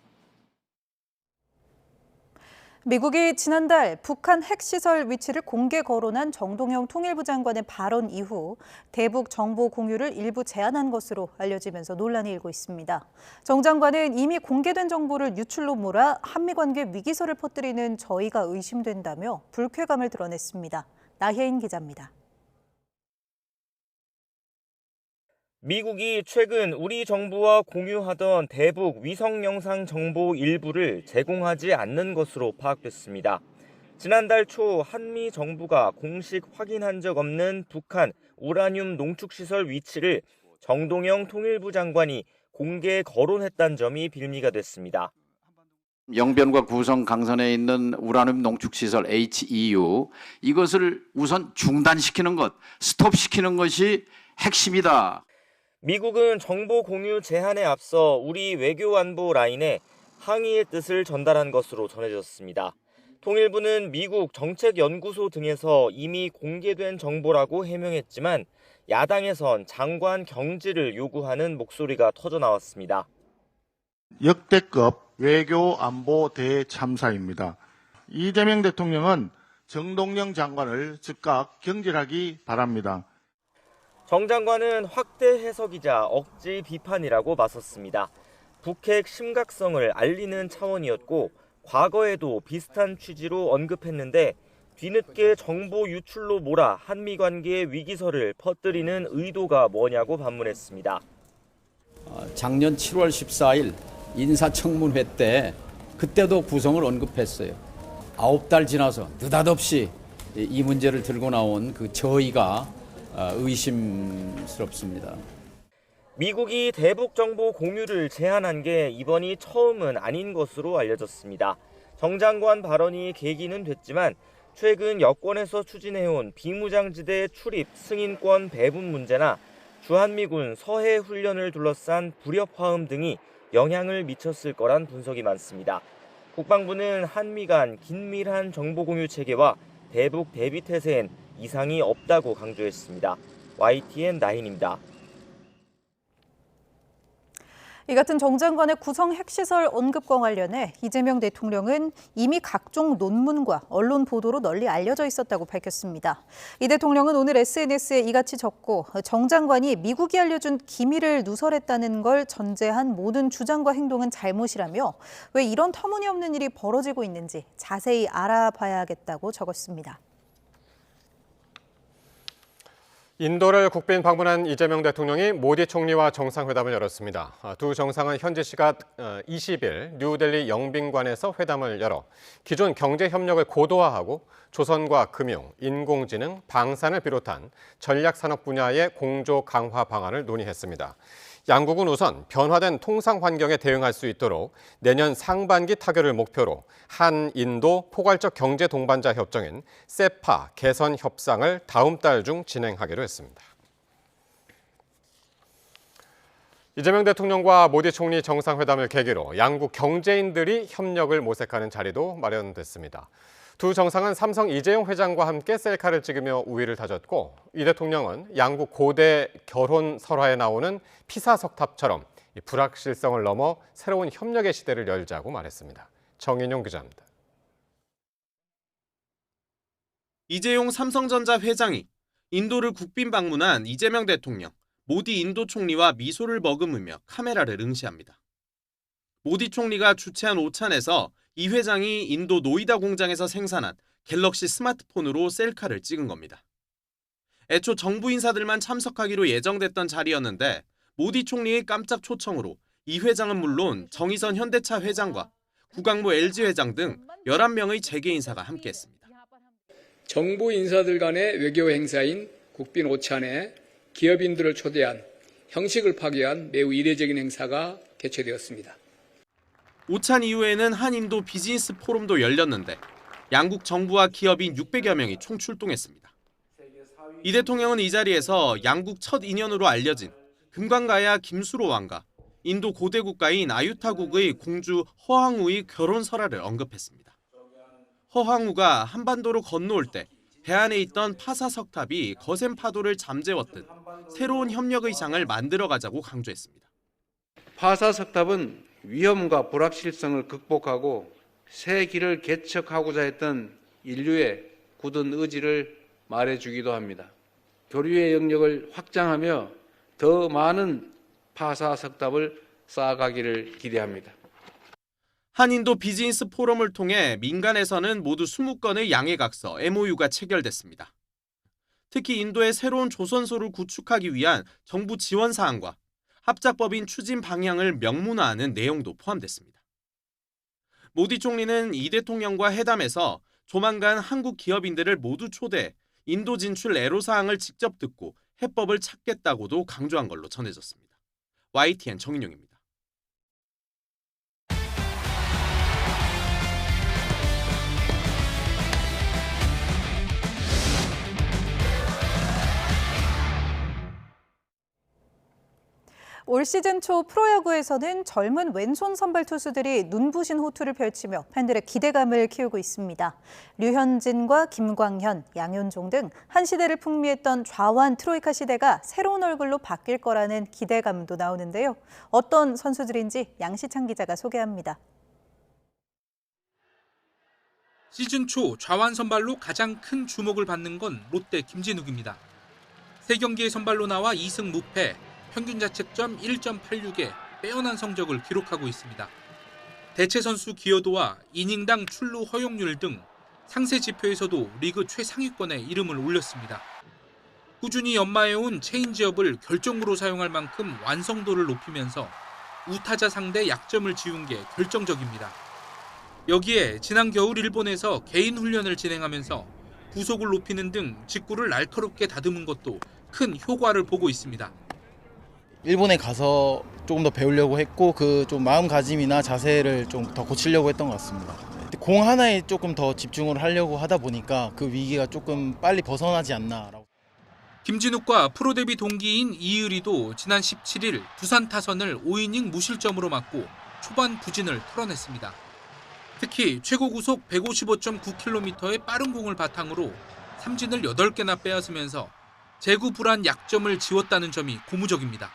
Speaker 2: 미국이 지난달 북한 핵시설 위치를 공개 거론한 정동영 통일부 장관의 발언 이후 대북 정보 공유를 일부 제한한 것으로 알려지면서 논란이 일고 있습니다. 정 장관은 이미 공개된 정보를 유출로 몰아 한미 관계 위기설을 퍼뜨리는 저희가 의심된다며 불쾌감을 드러냈습니다. 나혜인 기자입니다.
Speaker 14: 미국이 최근 우리 정부와 공유하던 대북 위성 영상 정보 일부를 제공하지 않는 것으로 파악됐습니다. 지난달 초 한미 정부가 공식 확인한 적 없는 북한 우라늄 농축시설 위치를 정동영 통일부 장관이 공개 거론했다는 점이 빌미가 됐습니다.
Speaker 15: 영변과 구성 강선에 있는 우라늄 농축시설 HEU 이것을 우선 중단시키는 것, 스톱시키는 것이 핵심이다.
Speaker 14: 미국은 정보 공유 제한에 앞서 우리 외교안보 라인에 항의의 뜻을 전달한 것으로 전해졌습니다. 통일부는 미국 정책연구소 등에서 이미 공개된 정보라고 해명했지만 야당에선 장관 경질을 요구하는 목소리가 터져나왔습니다.
Speaker 16: 역대급 외교안보 대참사입니다. 이재명 대통령은 정동영 장관을 즉각 경질하기 바랍니다.
Speaker 14: 정 장관은 확대 해석이자 억지 비판이라고 맞섰습니다. 북핵 심각성을 알리는 차원이었고 과거에도 비슷한 취지로 언급했는데 뒤늦게 정보 유출로 몰아 한미 관계의 위기설을 퍼뜨리는 의도가 뭐냐고 반문했습니다.
Speaker 17: 작년 7월 14일 인사청문회 때 그때도 구성을 언급했어요. 9달 지나서 느닷없이 이 문제를 들고 나온 그 저희가 의심스럽습니다.
Speaker 14: 미국이 대북 정보 공유를 제한한 게 이번이 처음은 아닌 것으로 알려졌습니다. 정 장관 발언이 계기는 됐지만 최근 여권에서 추진해온 비무장지대 출입 승인권 배분 문제나 주한미군 서해 훈련을 둘러싼 불협 화음 등이 영향을 미쳤을 거란 분석이 많습니다. 국방부는 한미 간 긴밀한 정보 공유 체계와 대북 대비 태세엔 이상이 없다고 강조했습니다. YTN 나인입니다.
Speaker 2: 이 같은 정 장관의 구성 핵시설 언급과 관련해 이재명 대통령은 이미 각종 논문과 언론 보도로 널리 알려져 있었다고 밝혔습니다. 이 대통령은 오늘 SNS에 이같이 적고 정 장관이 미국이 알려준 기밀을 누설했다는 걸 전제한 모든 주장과 행동은 잘못이라며 왜 이런 터무니없는 일이 벌어지고 있는지 자세히 알아봐야겠다고 적었습니다.
Speaker 1: 인도를 국빈 방문한 이재명 대통령이 모디 총리와 정상회담을 열었습니다. 두 정상은 현지 시각 20일 뉴델리 영빈관에서 회담을 열어 기존 경제 협력을 고도화하고 조선과 금융, 인공지능, 방산을 비롯한 전략 산업 분야의 공조 강화 방안을 논의했습니다. 양국은 우선 변화된 통상 환경에 대응할 수 있도록 내년 상반기 타결을 목표로 한인도 포괄적 경제 동반자 협정인 세파 개선 협상을 다음 달 중 진행하기로 했습니다. 이재명 대통령과 모디 총리 정상회담을 계기로 양국 경제인들이 협력을 모색하는 자리도 마련됐습니다. 두 정상은 삼성 이재용 회장과 함께 셀카를 찍으며 우위를 다졌고 이 대통령은 양국 고대 결혼 설화에 나오는 피사 석탑처럼 불확실성을 넘어 새로운 협력의 시대를 열자고 말했습니다. 정인용 기자입니다.
Speaker 3: 이재용 삼성전자 회장이 인도를 국빈 방문한 이재명 대통령, 모디 인도 총리와 미소를 머금으며 카메라를 응시합니다. 모디 총리가 주최한 오찬에서 이 회장이 인도 노이다 공장에서 생산한 갤럭시 스마트폰으로 셀카를 찍은 겁니다. 애초 정부 인사들만 참석하기로 예정됐던 자리였는데 모디 총리의 깜짝 초청으로 이 회장은 물론 정의선 현대차 회장과 구강모 LG 회장 등 11명의 재계 인사가 함께했습니다.
Speaker 6: 정부 인사들 간의 외교 행사인 국빈 오찬에 기업인들을 초대한 형식을 파괴한 매우 이례적인 행사가 개최되었습니다.
Speaker 3: 오찬 이후에는 한인도 비즈니스 포럼도 열렸는데 양국 정부와 기업인 600여 명이 총출동했습니다. 이 대통령은 이 자리에서 양국 첫 인연으로 알려진 금관가야 김수로 왕과 인도 고대 국가인 아유타국의 공주 허황우의 결혼 설화를 언급했습니다. 허황우가 한반도로 건너올 때 대안에 있던 파사 석탑이 거센 파도를 잠재웠듯 새로운 협력의 장을 만들어가자고 강조했습니다.
Speaker 18: 파사 석탑은 위험과 불확실성을 극복하고 새 길을 개척하고자 했던 인류의 굳은 의지를 말해주기도 합니다. 교류의 영역을 확장하며 더 많은 파사 석탑을 쌓아가기를 기대합니다.
Speaker 3: 한인도 비즈니스 포럼을 통해 민간에서는 모두 20건의 양해각서 MOU가 체결됐습니다. 특히 인도의 새로운 조선소를 구축하기 위한 정부 지원 사항과 합작법인 추진 방향을 명문화하는 내용도 포함됐습니다. 모디 총리는 이 대통령과 회담에서 조만간 한국 기업인들을 모두 초대해 인도 진출 애로사항을 직접 듣고 해법을 찾겠다고도 강조한 걸로 전해졌습니다. YTN 정인용입니다.
Speaker 2: 올 시즌 초 프로야구에서는 젊은 왼손 선발 투수들이 눈부신 호투를 펼치며 팬들의 기대감을 키우고 있습니다. 류현진과 김광현, 양현종 등 한 시대를 풍미했던 좌완 트로이카 시대가 새로운 얼굴로 바뀔 거라는 기대감도 나오는데요. 어떤 선수들인지 양시창 기자가 소개합니다.
Speaker 19: 시즌 초 좌완 선발로 가장 큰 주목을 받는 건 롯데 김진욱입니다. 3경기의 선발로 나와 2승 무패, 평균 자책점 1.86에 빼어난 성적을 기록하고 있습니다. 대체 선수 기여도와 이닝당 출루 허용률 등 상세 지표에서도 리그 최상위권에 이름을 올렸습니다. 꾸준히 연마해온 체인지업을 결정으로 사용할 만큼 완성도를 높이면서 우타자 상대 약점을 지운 게 결정적입니다. 여기에 지난 겨울 일본에서 개인 훈련을 진행하면서 구속을 높이는 등 직구를 날카롭게 다듬은 것도 큰 효과를 보고 있습니다.
Speaker 20: 일본에 가서 조금 더 배우려고 했고 그 좀 마음가짐이나 자세를 좀 더 고치려고 했던 것 같습니다. 공 하나에 조금 더 집중을 하려고 하다 보니까 그 위기가 조금 빨리 벗어나지 않나라고.
Speaker 19: 김진욱과 프로 데뷔 동기인 이의리도 지난 17일 두산 타선을 5이닝 무실점으로 막고 초반 부진을 털어냈습니다. 특히 최고 구속 155.9km의 빠른 공을 바탕으로 삼진을 8개나 빼앗으면서 제구 불안 약점을 지웠다는 점이 고무적입니다.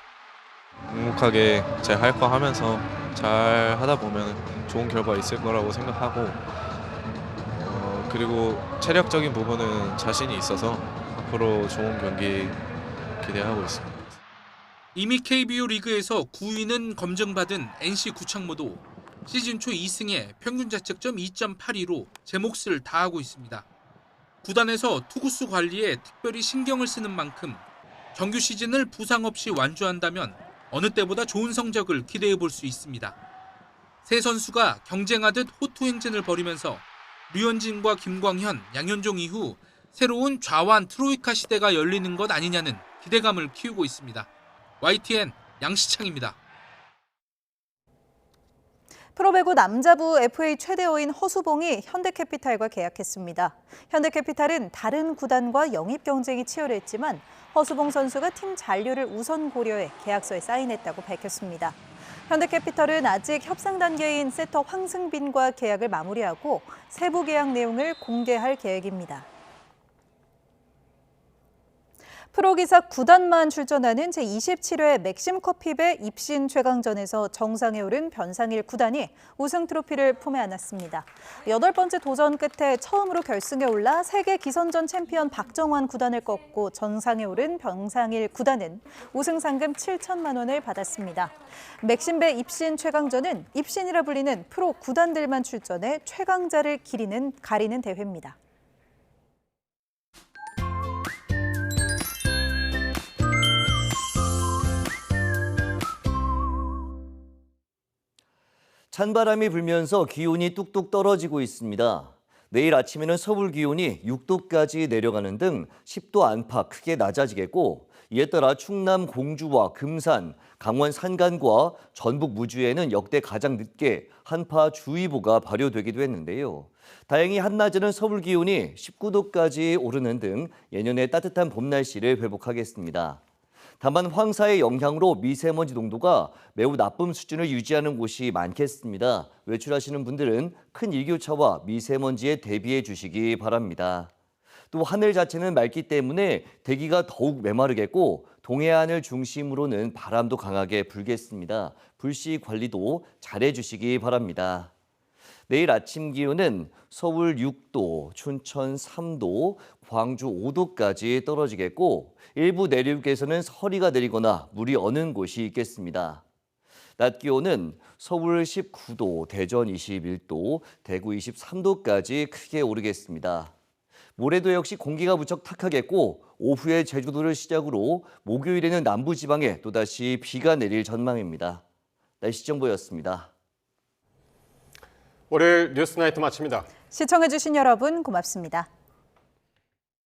Speaker 22: 묵묵하게 제 할 거 하면서 잘 하다 보면 좋은 결과 있을 거라고 생각하고 그리고 체력적인 부분은 자신이 있어서 앞으로 좋은 경기 기대하고 있습니다.
Speaker 19: 이미 KBO 리그에서 9위는 검증받은 NC 구창모도 시즌 초 2승에 평균 자책점 2.82로 제 몫을 다하고 있습니다. 구단에서 투구수 관리에 특별히 신경을 쓰는 만큼 정규 시즌을 부상 없이 완주한다면 어느 때보다 좋은 성적을 기대해 볼 수 있습니다. 세 선수가 경쟁하듯 호투 행진을 벌이면서 류현진과 김광현, 양현종 이후 새로운 좌완 트로이카 시대가 열리는 것 아니냐는 기대감을 키우고 있습니다. YTN 양시창입니다.
Speaker 2: 프로배구 남자부 FA 최대호인 허수봉이 현대캐피탈과 계약했습니다. 현대캐피탈은 다른 구단과 영입 경쟁이 치열했지만 허수봉 선수가 팀 잔류를 우선 고려해 계약서에 사인했다고 밝혔습니다. 현대캐피탈은 아직 협상 단계인 세터 황승빈과 계약을 마무리하고 세부 계약 내용을 공개할 계획입니다. 프로기사 9단만 출전하는 제27회 맥심커피배 입신 최강전에서 정상에 오른 변상일 9단이 우승 트로피를 품에 안았습니다. 8번째 도전 끝에 처음으로 결승에 올라 세계 기선전 챔피언 박정환 9단을 꺾고 정상에 오른 변상일 9단은 우승 상금 7천만 원을 받았습니다. 맥심배 입신 최강전은 입신이라 불리는 프로 9단들만 출전해 최강자를 가리는 대회입니다.
Speaker 5: 찬바람이 불면서 기온이 뚝뚝 떨어지고 있습니다. 내일 아침에는 서울 기온이 6도까지 내려가는 등 10도 안팎 크게 낮아지겠고, 이에 따라 충남 공주와 금산, 강원 산간과 전북 무주에는 역대 가장 늦게 한파주의보가 발효되기도 했는데요. 다행히 한낮에는 서울 기온이 19도까지 오르는 등 예년의 따뜻한 봄 날씨를 회복하겠습니다. 다만 황사의 영향으로 미세먼지 농도가 매우 나쁨 수준을 유지하는 곳이 많겠습니다. 외출하시는 분들은 큰 일교차와 미세먼지에 대비해 주시기 바랍니다. 또 하늘 자체는 맑기 때문에 대기가 더욱 메마르겠고 동해안을 중심으로는 바람도 강하게 불겠습니다. 불씨 관리도 잘해 주시기 바랍니다. 내일 아침 기온은 서울 6도, 춘천 3도, 광주 5도까지 떨어지겠고 일부 내륙에서는 서리가 내리거나 물이 어는 곳이 있겠습니다. 낮 기온은 서울 19도, 대전 21도, 대구 23도까지 크게 오르겠습니다. 모레도 역시 공기가 무척 탁하겠고 오후에 제주도를 시작으로 목요일에는 남부지방에 또다시 비가 내릴 전망입니다. 날씨 정보였습니다.
Speaker 1: 월요일 뉴스나이트 마칩니다.
Speaker 2: 시청해주신 여러분 고맙습니다.